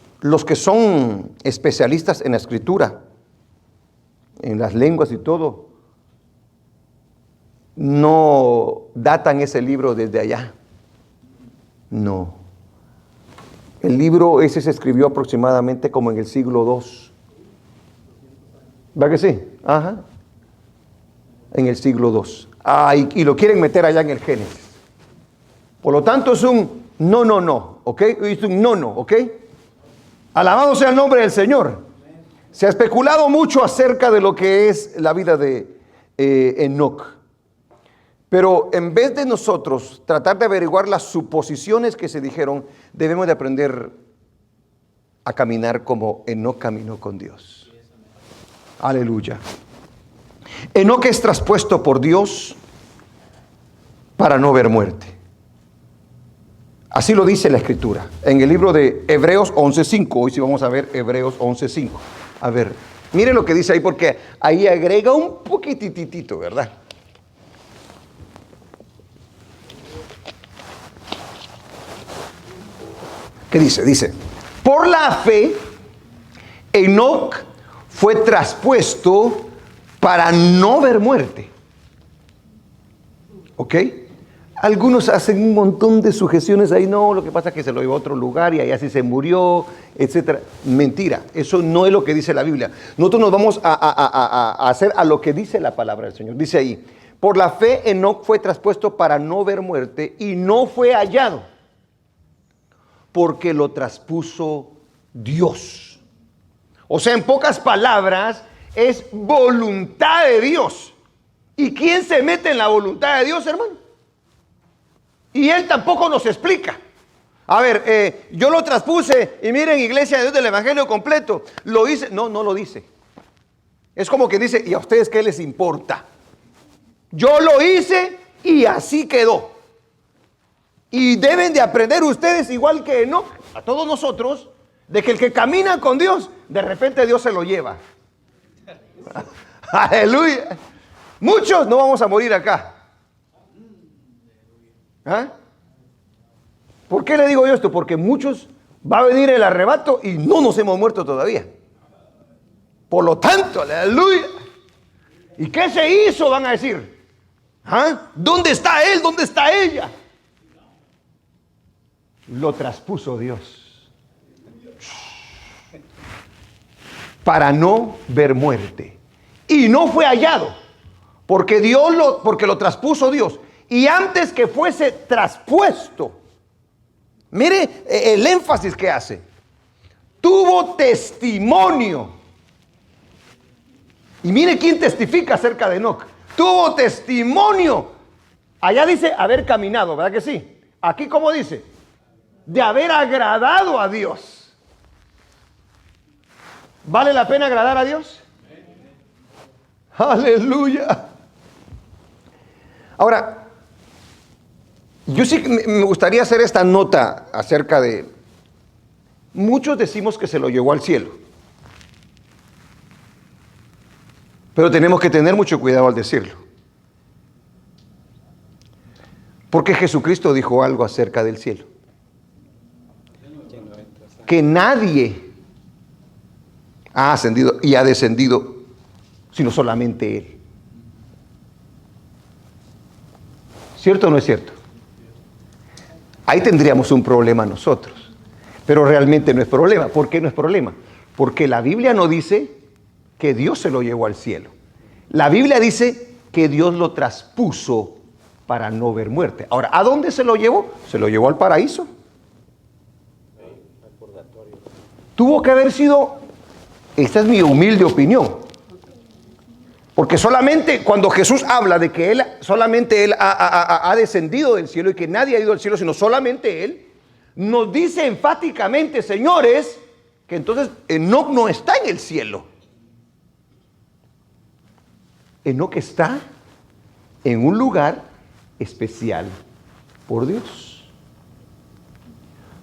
Speaker 1: que son especialistas en la escritura, en las lenguas y todo, no datan ese libro desde allá. No. El libro ese se escribió aproximadamente como en el siglo II. ¿Va que sí? Ajá. En el siglo II. Y lo quieren meter allá en el Génesis. Por lo tanto es un no, ¿ok? Es un no, ¿ok? Alabado sea el nombre del Señor. Se ha especulado mucho acerca de lo que es la vida de Enoc. Pero en vez de nosotros tratar de averiguar las suposiciones que se dijeron, debemos de aprender a caminar como Enoc caminó con Dios. Aleluya. Enoc es traspuesto por Dios para no ver muerte. Así lo dice la Escritura. En el libro de Hebreos 11:5. Hoy sí vamos a ver Hebreos 11:5. A ver, mire lo que dice ahí, porque ahí agrega un poquititito, ¿verdad? ¿Qué dice? Dice, por la fe, Enoc fue traspuesto para no ver muerte. ¿Ok? Algunos hacen un montón de sugestiones ahí. No, lo que pasa es que se lo llevó a otro lugar y allá sí se murió, etcétera. Mentira, eso no es lo que dice la Biblia. Nosotros nos vamos a hacer a lo que dice la palabra del Señor. Dice ahí, por la fe Enoc fue traspuesto para no ver muerte y no fue hallado, porque lo traspuso Dios. O sea, en pocas palabras, es voluntad de Dios. ¿Y quién se mete en la voluntad de Dios, hermano? Y Él tampoco nos explica. A ver, yo lo traspuse y miren, Iglesia de Dios del Evangelio completo, lo hice. No lo dice. Es como que dice, ¿y a ustedes qué les importa? Yo lo hice y así quedó. Y deben de aprender ustedes, igual que Enoc, a todos nosotros, de que el que camina con Dios, de repente Dios se lo lleva. Aleluya. Muchos no vamos a morir acá. ¿Ah? ¿Por qué le digo yo esto? Porque muchos va a venir el arrebato y no nos hemos muerto todavía. Por lo tanto, aleluya. ¿Y qué se hizo? Van a decir. ¿Ah? ¿Dónde está él? ¿Dónde está ella? Lo traspuso Dios para no ver muerte. Y no fue hallado, porque lo traspuso Dios. Y antes que fuese traspuesto, mire el énfasis que hace. Tuvo testimonio. Y mire quién testifica acerca de Enoc. Tuvo testimonio. Allá dice haber caminado, ¿verdad que sí? Aquí, ¿cómo dice? De haber agradado a Dios. ¿Vale la pena agradar a Dios? Aleluya. Ahora, yo sí me gustaría hacer esta nota acerca de... Muchos decimos que se lo llevó al cielo. Pero tenemos que tener mucho cuidado al decirlo. Porque Jesucristo dijo algo acerca del cielo. Que nadie ha ascendido y ha descendido, sino solamente Él. ¿Cierto o no es cierto? Ahí tendríamos un problema nosotros. Pero realmente no es problema. ¿Por qué no es problema? Porque la Biblia no dice que Dios se lo llevó al cielo. La Biblia dice que Dios lo traspuso para no ver muerte. Ahora, ¿a dónde se lo llevó? Se lo llevó al paraíso. tuvo que haber sido, esta es mi humilde opinión, porque solamente cuando Jesús habla de que solamente Él ha descendido del cielo y que nadie ha ido al cielo, sino solamente Él, nos dice enfáticamente, señores, que entonces Enoc no está en el cielo. Enoc está en un lugar especial por Dios.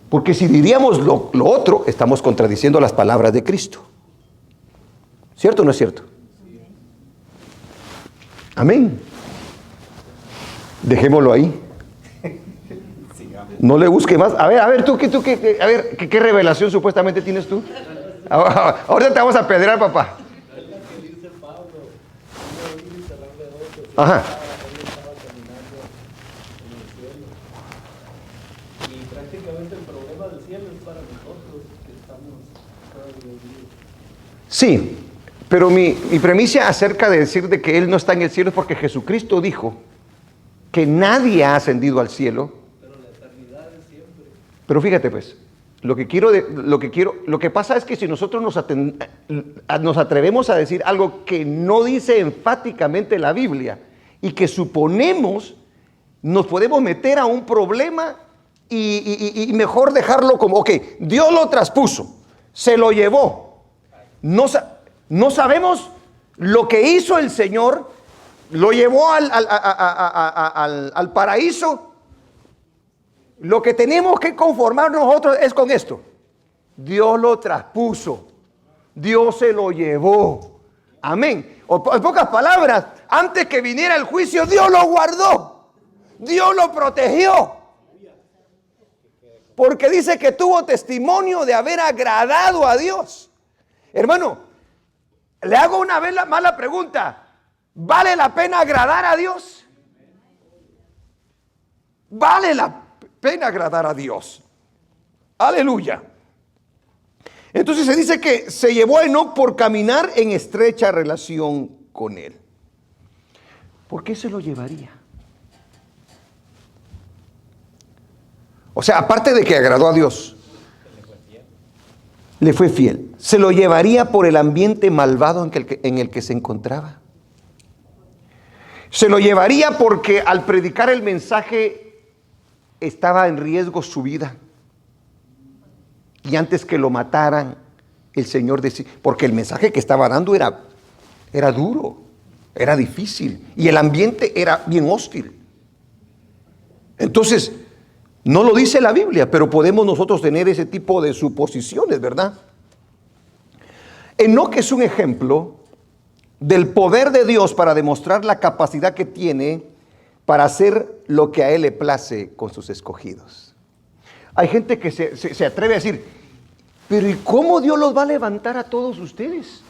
Speaker 1: Porque si diríamos lo otro, estamos contradiciendo las palabras de Cristo. ¿Cierto o no es cierto? Amén. Dejémoslo ahí. No le busque más. A ver, ¿qué revelación supuestamente tienes tú? Ahorita te vamos a pedrear, papá. Ajá.
Speaker 2: Y prácticamente el problema del cielo es para nosotros que estamos cada día.
Speaker 1: Sí, pero mi premisa acerca de decir de que Él no está en el cielo es porque Jesucristo dijo que nadie ha ascendido al cielo.
Speaker 2: Pero la eternidad es siempre.
Speaker 1: Pero fíjate pues, lo que pasa es que si nosotros nos atrevemos a decir algo que no dice enfáticamente la Biblia y que suponemos, nos podemos meter a un problema y mejor dejarlo como, ok, Dios lo traspuso, se lo llevó. No sabemos lo que hizo el Señor, lo llevó al paraíso. Lo que tenemos que conformar nosotros es con esto. Dios lo traspuso, Dios se lo llevó. Amén. O en pocas palabras, antes que viniera el juicio, Dios lo guardó, Dios lo protegió. Porque dice que tuvo testimonio de haber agradado a Dios. Hermano, le hago una vez la mala pregunta. ¿Vale la pena agradar a Dios? ¿Vale la pena agradar a Dios? Aleluya. Entonces se dice que se llevó a Enoc por caminar en estrecha relación con Él. ¿Por qué se lo llevaría? O sea, aparte de que agradó a Dios, le fue fiel. Se lo llevaría por el ambiente malvado en el que se encontraba. Se lo llevaría porque al predicar el mensaje estaba en riesgo su vida. Y antes que lo mataran, el Señor decía, porque el mensaje que estaba dando era duro, era difícil y el ambiente era bien hostil. Entonces, no lo dice la Biblia, pero podemos nosotros tener ese tipo de suposiciones, ¿verdad? Enoc es un ejemplo del poder de Dios para demostrar la capacidad que tiene para hacer lo que a Él le place con sus escogidos. Hay gente que se atreve a decir, pero ¿y cómo Dios los va a levantar a todos ustedes?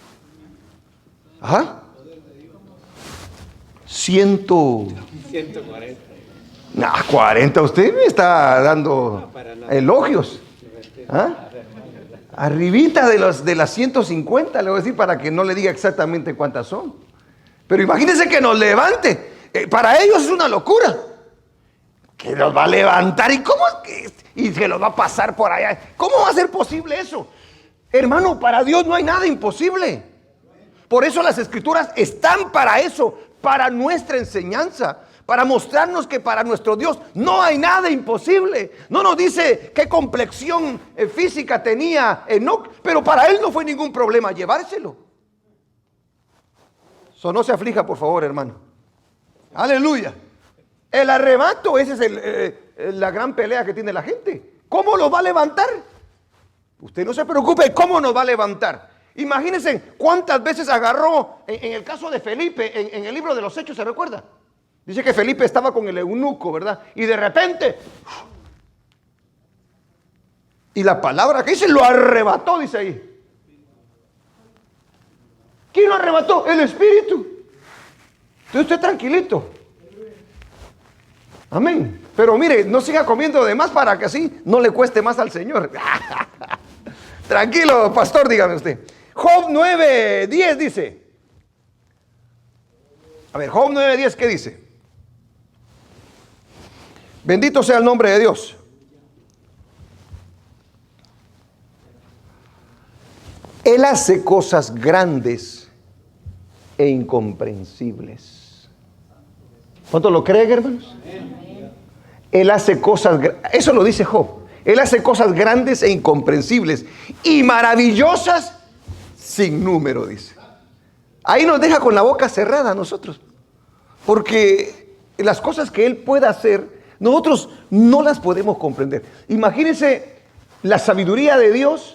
Speaker 1: ¿Ah?
Speaker 2: 140.
Speaker 1: 40, usted me está dando elogios. ¿Ah? Arribita de las 150, le voy a decir para que no le diga exactamente cuántas son. Pero imagínense que nos levante. Para ellos es una locura. Que los va a levantar. ¿Y cómo es que? Y se los va a pasar por allá. ¿Cómo va a ser posible eso? Hermano, para Dios no hay nada imposible. Por eso las escrituras están para eso, para nuestra enseñanza, para mostrarnos que para nuestro Dios no hay nada imposible. No nos dice qué complexión física tenía Enoc, pero para él no fue ningún problema llevárselo. No se aflija, por favor, hermano. Aleluya. El arrebato, esa es la gran pelea que tiene la gente. ¿Cómo lo va a levantar? Usted no se preocupe, ¿cómo nos va a levantar? Imagínense cuántas veces agarró, en el caso de Felipe, en el libro de los Hechos, ¿se recuerda? Dice que Felipe estaba con el eunuco, ¿verdad? Y de repente, y la palabra que dice, lo arrebató, dice ahí. ¿Quién lo arrebató? El Espíritu. Entonces usted tranquilito. Amén. Pero mire, no siga comiendo de más para que así no le cueste más al Señor. Tranquilo, pastor, dígame usted. Job 9:10 dice. A ver, Job 9:10, ¿qué dice? Bendito sea el nombre de Dios. Él hace cosas grandes e incomprensibles. ¿Cuánto lo creen, hermanos? Él hace cosas, eso lo dice Job. Él hace cosas grandes e incomprensibles y maravillosas sin número, dice. Ahí nos deja con la boca cerrada a nosotros. Porque las cosas que Él pueda hacer, nosotros no las podemos comprender. Imagínense la sabiduría de Dios.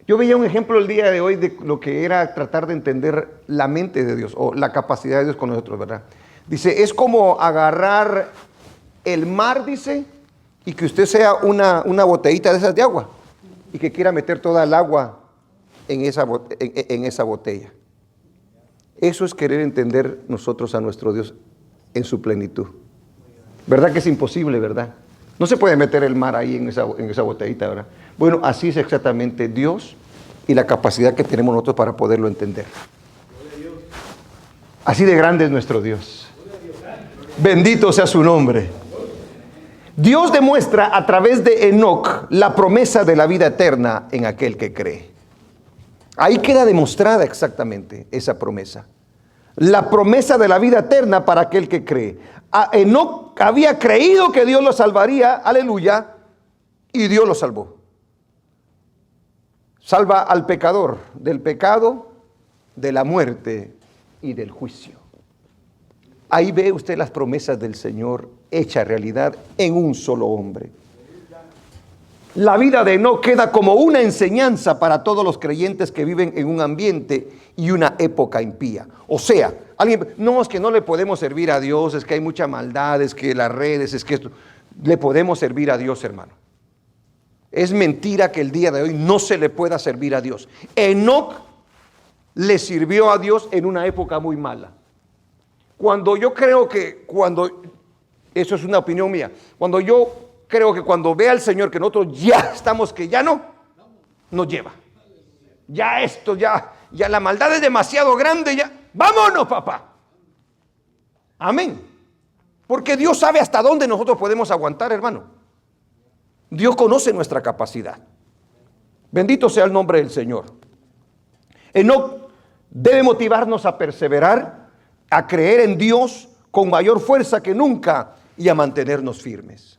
Speaker 1: Yo veía un ejemplo el día de hoy de lo que era tratar de entender la mente de Dios o la capacidad de Dios con nosotros, ¿verdad? Dice, es como agarrar el mar, dice, y que usted sea una botellita de esas de agua y que quiera meter toda el agua en esa botella. Eso es querer entender nosotros a nuestro Dios en su plenitud. ¿Verdad que es imposible, verdad? No se puede meter el mar ahí en esa botellita, ¿verdad? Bueno, así es exactamente Dios y la capacidad que tenemos nosotros para poderlo entender. Así de grande es nuestro Dios. Bendito sea su nombre. Dios demuestra a través de Enoc la promesa de la vida eterna en aquel que cree. Ahí queda demostrada exactamente esa promesa. La promesa de la vida eterna para aquel que cree. Enoc había creído que Dios lo salvaría, aleluya, y Dios lo salvó. Salva al pecador del pecado, de la muerte y del juicio. Ahí ve usted las promesas del Señor hechas realidad en un solo hombre. La vida de Enoc queda como una enseñanza para todos los creyentes que viven en un ambiente y una época impía. O sea, alguien, no, es que no le podemos servir a Dios, es que hay mucha maldad, es que las redes, es que esto. Le podemos servir a Dios, hermano. Es mentira que el día de hoy no se le pueda servir a Dios. Enoc le sirvió a Dios en una época muy mala. Eso es una opinión mía, creo que cuando vea al Señor que nosotros ya estamos, que ya no, nos lleva. Ya la maldad es demasiado grande, ya, vámonos, papá. Amén. Porque Dios sabe hasta dónde nosotros podemos aguantar, hermano. Dios conoce nuestra capacidad. Bendito sea el nombre del Señor. Enoc debe motivarnos a perseverar, a creer en Dios con mayor fuerza que nunca y a mantenernos firmes.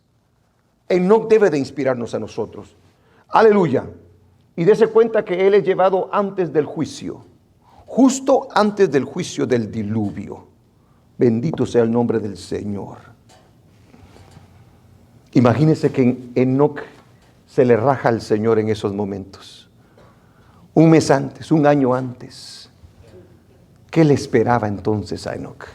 Speaker 1: Enoc debe de inspirarnos a nosotros. Aleluya. Y dése cuenta que Él es llevado antes del juicio, justo antes del juicio del diluvio. Bendito sea el nombre del Señor. Imagínese que en Enoc se le raja al Señor en esos momentos. Un mes antes, un año antes. ¿Qué le esperaba entonces a Enoc?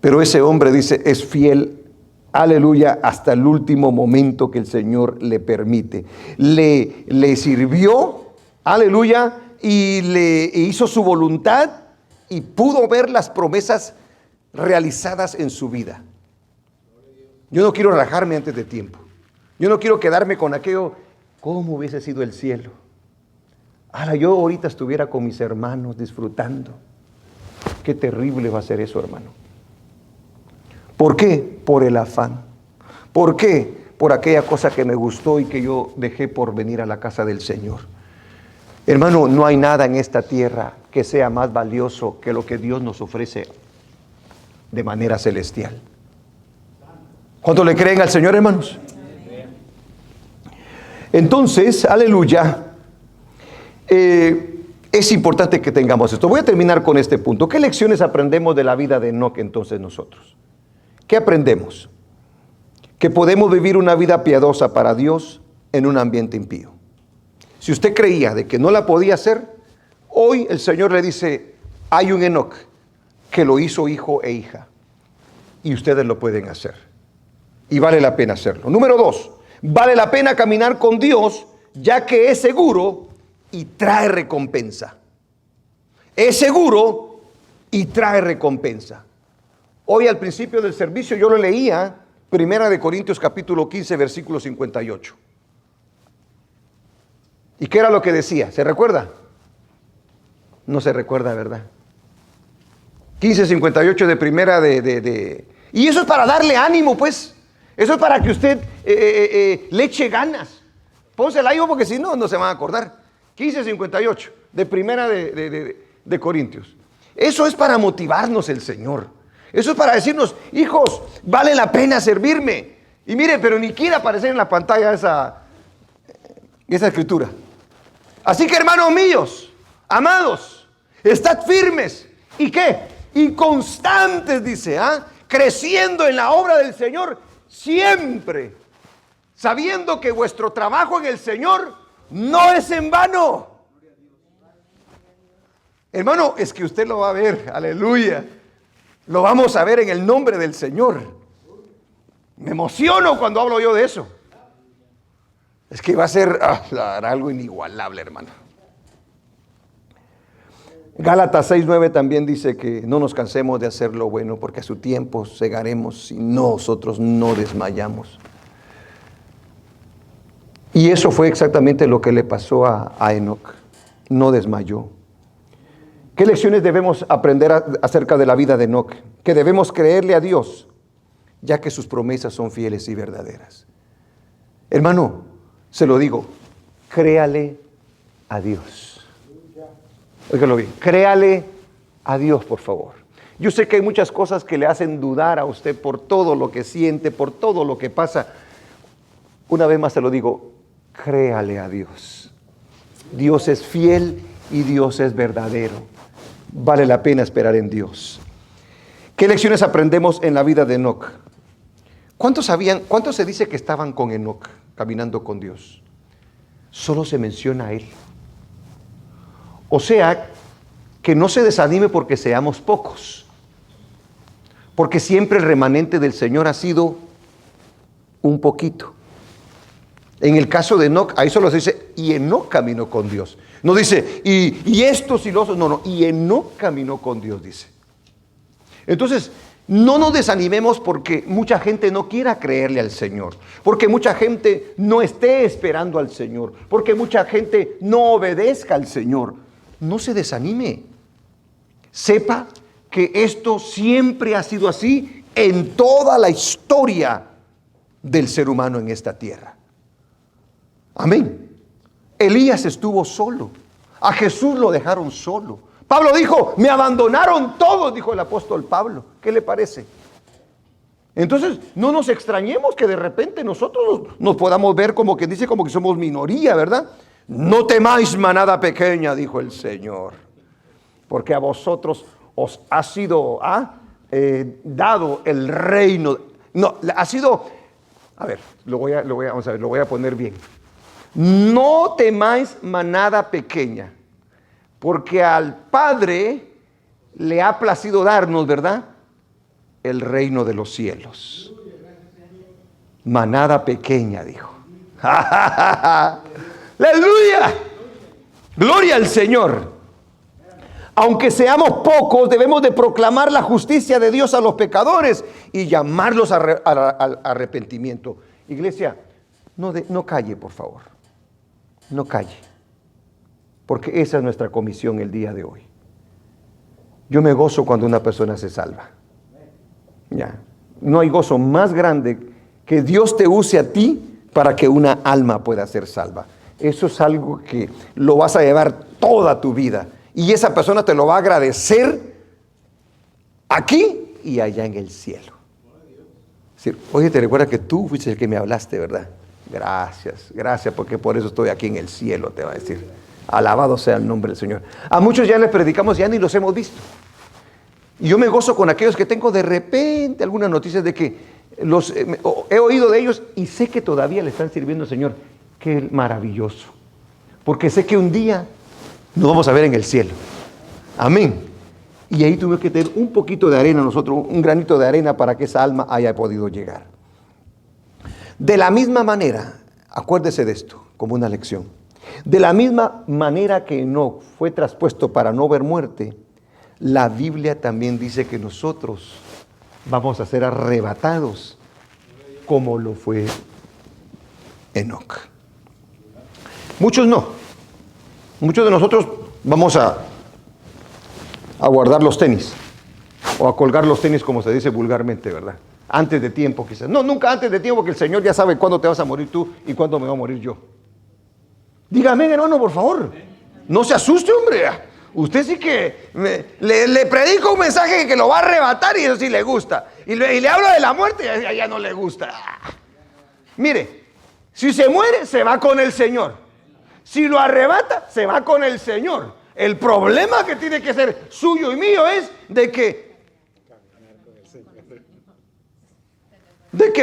Speaker 1: Pero ese hombre, dice, es fiel, aleluya, hasta el último momento que el Señor le permite. Le sirvió, aleluya, y le hizo su voluntad y pudo ver las promesas realizadas en su vida. Yo no quiero rajarme antes de tiempo. Yo no quiero quedarme con aquello, ¿cómo hubiese sido el cielo? Ahora yo ahorita estuviera con mis hermanos disfrutando. Qué terrible va a ser eso, hermano. ¿Por qué? Por el afán. ¿Por qué? Por aquella cosa que me gustó y que yo dejé por venir a la casa del Señor. Hermano, no hay nada en esta tierra que sea más valioso que lo que Dios nos ofrece de manera celestial. ¿Cuánto le creen al Señor, hermanos? Entonces, aleluya, es importante que tengamos esto. Voy a terminar con este punto. ¿Qué lecciones aprendemos de la vida de Enoc entonces nosotros? ¿Qué aprendemos? Que podemos vivir una vida piadosa para Dios en un ambiente impío. Si usted creía de que no la podía hacer, hoy el Señor le dice, hay un Enoc que lo hizo hijo e hija. Y ustedes lo pueden hacer. Y vale la pena hacerlo. Número 2, vale la pena caminar con Dios, ya que es seguro y trae recompensa. Es seguro y trae recompensa. Hoy al principio del servicio yo lo leía, 1 Corintios capítulo 15, versículo 58. ¿Y qué era lo que decía? ¿Se recuerda? No se recuerda, ¿verdad? 15:58 de primera de... Y eso es para darle ánimo, pues. Eso es para que usted le eche ganas. Pónsela ahí porque si no, no se van a acordar. 15:58 de Primera de Corintios. Eso es para motivarnos el Señor. Eso es para decirnos, hijos, vale la pena servirme. Y mire, pero ni quiere aparecer en la pantalla esa escritura. Así que, hermanos míos, amados, estad firmes. ¿Y qué? Y constantes, dice, creciendo en la obra del Señor siempre, sabiendo que vuestro trabajo en el Señor no es en vano. Hermano, es que usted lo va a ver, aleluya. Lo vamos a ver en el nombre del Señor. Me emociono cuando hablo yo de eso. Es que va a ser algo inigualable, hermano. Gálatas 6:9 también dice que no nos cansemos de hacer lo bueno, porque a su tiempo segaremos si nosotros no desmayamos. Y eso fue exactamente lo que le pasó a Enoc. No desmayó. ¿Qué lecciones debemos aprender acerca de la vida de Enoc? Que debemos creerle a Dios, ya que sus promesas son fieles y verdaderas. Hermano, se lo digo, créale a Dios. Óigalo bien, créale a Dios, por favor. Yo sé que hay muchas cosas que le hacen dudar a usted por todo lo que siente, por todo lo que pasa. Una vez más se lo digo, créale a Dios. Dios es fiel y Dios es verdadero. Vale la pena esperar en Dios. ¿Qué lecciones aprendemos en la vida de Enoc? ¿Cuántos se dice que estaban con Enoc caminando con Dios? Solo se menciona a él. O sea, que no se desanime porque seamos pocos. Porque siempre el remanente del Señor ha sido un poquito. En el caso de Enoc, ahí solo se dice, y Enoc caminó con Dios. No dice, y estos y los otros, no, y Enoc caminó con Dios, dice. Entonces, no nos desanimemos porque mucha gente no quiera creerle al Señor, porque mucha gente no esté esperando al Señor, porque mucha gente no obedezca al Señor. No se desanime. Sepa que esto siempre ha sido así en toda la historia del ser humano en esta tierra. Amén. Elías estuvo solo. A Jesús lo dejaron solo. Pablo dijo, me abandonaron todos, dijo el apóstol Pablo. ¿Qué le parece? Entonces, no nos extrañemos que de repente nosotros nos podamos ver como que dice, como que somos minoría, ¿verdad? No temáis, manada pequeña, dijo el Señor, porque a vosotros os ha sido dado el reino. No, ha sido, a ver, vamos a ver, lo voy a poner bien. No temáis, manada pequeña, porque al Padre le ha placido darnos, ¿verdad?, el reino de los cielos. Manada pequeña, dijo. ¡Aleluya! Gloria al Señor. Aunque seamos pocos, debemos de proclamar la justicia de Dios a los pecadores y llamarlos al arrepentimiento. Iglesia, no calle, por favor. No calle. Porque esa es nuestra comisión el día de hoy. Yo me gozo cuando una persona se salva. Ya. No hay gozo más grande que Dios te use a ti para que una alma pueda ser salva. Eso es algo que lo vas a llevar toda tu vida. Y esa persona te lo va a agradecer aquí y allá en el cielo. Sí, oye, te recuerda que tú fuiste el que me hablaste, ¿verdad? Gracias, porque por eso estoy aquí en el cielo, te va a decir. Alabado sea el nombre del Señor. A muchos ya les predicamos, ya ni los hemos visto. Y yo me gozo con aquellos que tengo de repente algunas noticias de que he oído de ellos y sé que todavía le están sirviendo al Señor. Qué maravilloso. Porque sé que un día nos vamos a ver en el cielo. Amén. Y ahí tuvimos que tener un poquito de arena nosotros, un granito de arena para que esa alma haya podido llegar. De la misma manera, acuérdese de esto como una lección. De la misma manera que Enoc fue traspuesto para no ver muerte, la Biblia también dice que nosotros vamos a ser arrebatados como lo fue Enoc. Muchos no. Muchos de nosotros vamos a guardar los tenis o a colgar los tenis, como se dice vulgarmente, ¿verdad? Antes de tiempo quizás. No, nunca antes de tiempo, porque el Señor ya sabe cuándo te vas a morir tú y cuándo me voy a morir yo. Dígame, hermano, por favor. No se asuste, hombre. Usted sí que le predico un mensaje que lo va a arrebatar y eso sí le gusta. Y le hablo de la muerte y ya no le gusta. Mire, si se muere, se va con el Señor. Si lo arrebata, se va con el Señor. El problema que tiene que ser suyo y mío es de que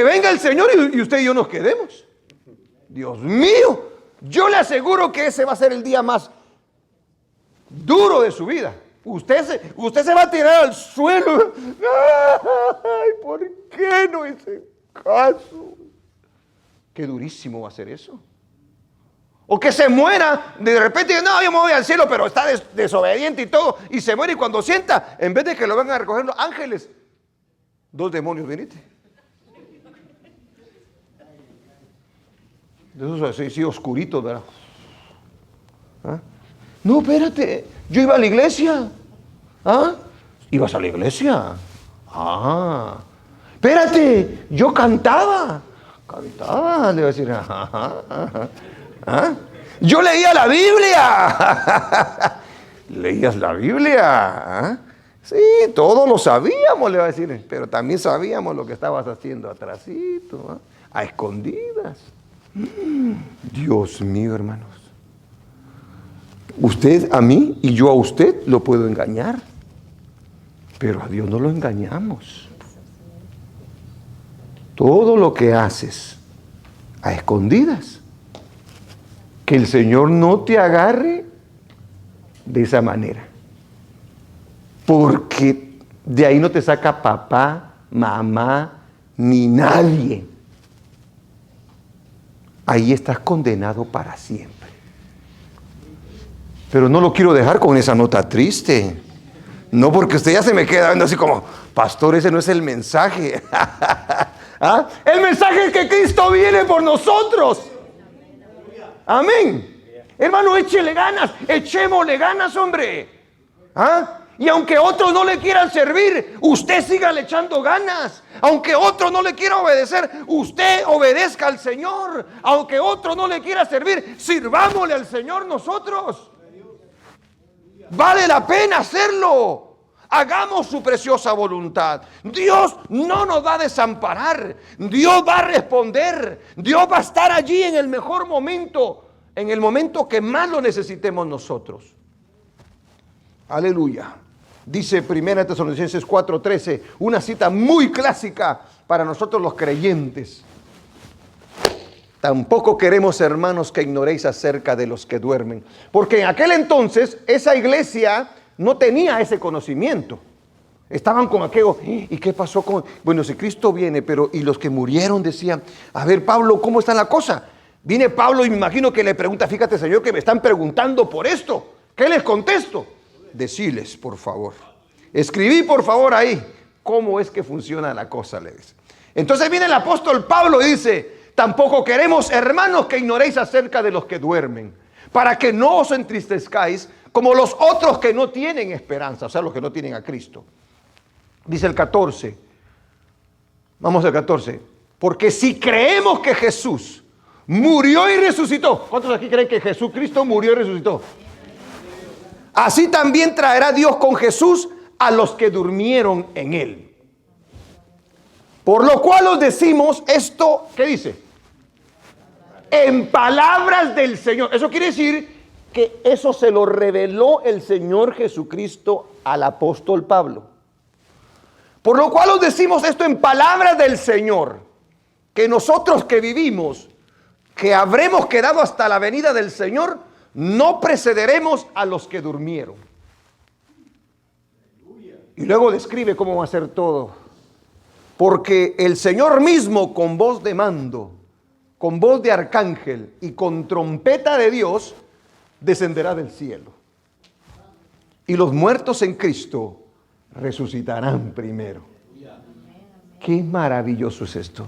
Speaker 1: venga el Señor y usted y yo nos quedemos. Dios mío, yo le aseguro que ese va a ser el día más duro de su vida. Usted se va a tirar al suelo. Ay, ¿por qué no hice caso? Qué durísimo va a ser eso. O que se muera, de repente, no, yo me voy al cielo, pero está desobediente y todo, y se muere, y cuando sienta, en vez de que lo vengan a recoger los ángeles, 2 demonios, venite. De esos así, sí, oscuritos, ¿verdad? ¿Ah? No, espérate, yo iba a la iglesia. ¿Ah? ¿Ibas a la iglesia? Ah, espérate, yo cantaba, le voy a decir, ¿ah? Yo leía la Biblia. ¿Leías la Biblia? ¿Ah? Sí, todos lo sabíamos, le va a decir, pero también sabíamos lo que estabas haciendo atrasito, ¿ah? A escondidas. Dios mío, hermanos. Usted a mí y yo a usted lo puedo engañar, pero a Dios no lo engañamos. Todo lo que haces a escondidas, que el Señor no te agarre de esa manera, porque de ahí no te saca papá, mamá, ni nadie. Ahí estás condenado para siempre. Pero no lo quiero dejar con esa nota triste. No, porque usted ya se me queda viendo así como, pastor, ese no es el mensaje. ¿Ah? El mensaje es que Cristo viene por nosotros. Amén. Hermano, échele ganas, echémosle ganas, hombre. ¿Ah? Y aunque otros no le quieran servir, usted siga le echando ganas. Aunque otro no le quiera obedecer, usted obedezca al Señor. Aunque otro no le quiera servir, sirvámosle al Señor nosotros. Vale la pena hacerlo. Hagamos su preciosa voluntad. Dios no nos va a desamparar. Dios va a responder. Dios va a estar allí en el mejor momento, en el momento que más lo necesitemos nosotros. Aleluya. Dice 1 Tesalonicenses 4:13, una cita muy clásica para nosotros los creyentes. Tampoco queremos, hermanos, que ignoréis acerca de los que duermen. Porque en aquel entonces esa iglesia no tenía ese conocimiento. Estaban con aquello, ¿y qué pasó con...? Bueno, si Cristo viene, pero y los que murieron decían, a ver, Pablo, ¿cómo está la cosa? Viene Pablo y me imagino que le pregunta, fíjate, Señor, que me están preguntando por esto. ¿Qué les contesto? Deciles, por favor. Escribí, por favor, ahí cómo es que funciona la cosa, le dice. Entonces viene el apóstol Pablo y dice, tampoco queremos, hermanos, que ignoréis acerca de los que duermen, para que no os entristezcáis como los otros que no tienen esperanza, o sea, los que no tienen a Cristo. Dice el 14, vamos al 14, porque si creemos que Jesús murió y resucitó, ¿cuántos aquí creen que Jesucristo murió y resucitó? Así también traerá Dios con Jesús a los que durmieron en él. Por lo cual os decimos esto, ¿qué dice? En palabras del Señor. Eso quiere decir que eso se lo reveló el Señor Jesucristo al apóstol Pablo. Por lo cual os decimos esto en palabras del Señor, que nosotros que vivimos, que habremos quedado hasta la venida del Señor, no precederemos a los que durmieron. Y luego describe cómo va a ser todo. Porque el Señor mismo, con voz de mando, con voz de arcángel y con trompeta de Dios, descenderá del cielo. Y los muertos en Cristo resucitarán primero. Qué maravilloso es esto.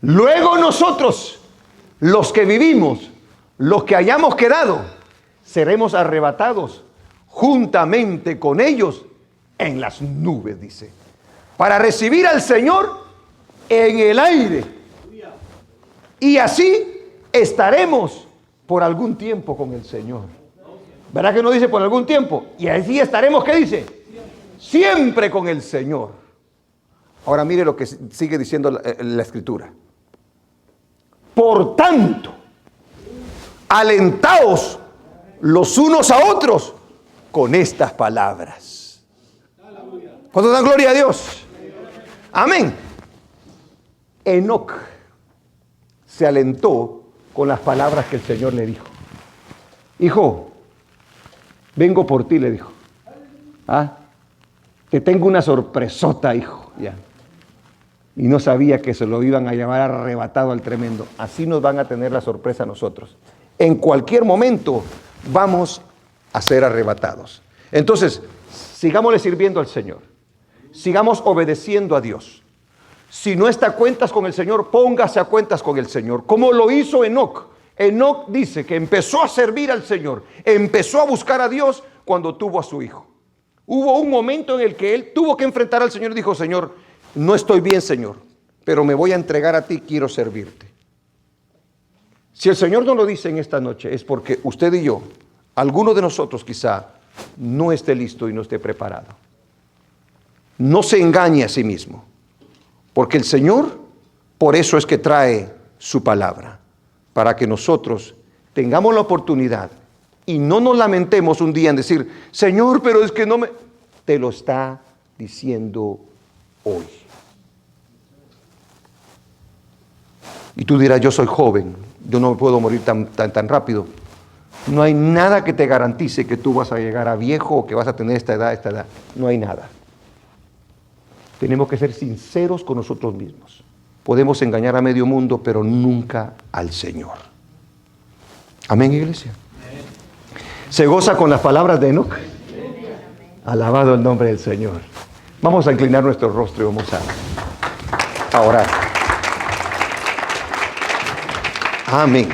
Speaker 1: Luego nosotros, los que vivimos, los que hayamos quedado, seremos arrebatados juntamente con ellos en las nubes, dice, para recibir al Señor en el aire. Y así estaremos por algún tiempo con el Señor. ¿Verdad que no dice por algún tiempo? Y así estaremos, ¿qué dice? Siempre con el Señor. Ahora mire lo que sigue diciendo la Escritura. Por tanto, alentaos los unos a otros con estas palabras. ¿Cuánto dan gloria a Dios? Amén. Enoc se alentó con las palabras que el Señor le dijo. Hijo, vengo por ti, le dijo. Te tengo una sorpresota, hijo. Ya. Y no sabía que se lo iban a llamar arrebatado al tremendo. Así nos van a tener la sorpresa a nosotros. En cualquier momento vamos a ser arrebatados. Entonces, sigámosle sirviendo al Señor. Sigamos obedeciendo a Dios. Si no está a cuentas con el Señor, póngase a cuentas con el Señor. Como lo hizo Enoc. Enoc dice que empezó a servir al Señor. Empezó a buscar a Dios cuando tuvo a su hijo. Hubo un momento en el que él tuvo que enfrentar al Señor y dijo, Señor, no estoy bien, Señor, pero me voy a entregar a ti, quiero servirte. Si el Señor no lo dice en esta noche, es porque usted y yo, alguno de nosotros quizá, no esté listo y no esté preparado. No se engañe a sí mismo, porque el Señor, por eso es que trae su palabra, para que nosotros tengamos la oportunidad y no nos lamentemos un día en decir, Señor, pero es que no me... Te lo está diciendo hoy. Y tú dirás, yo soy joven, yo no puedo morir tan rápido. No hay nada que te garantice que tú vas a llegar a viejo o que vas a tener esta edad. No hay nada. Tenemos que ser sinceros con nosotros mismos. Podemos engañar a medio mundo, pero nunca al Señor. Amén, iglesia. ¿Se goza con las palabras de Enoc? Alabado el nombre del Señor. Vamos a inclinar nuestro rostro y vamos a orar. Amén.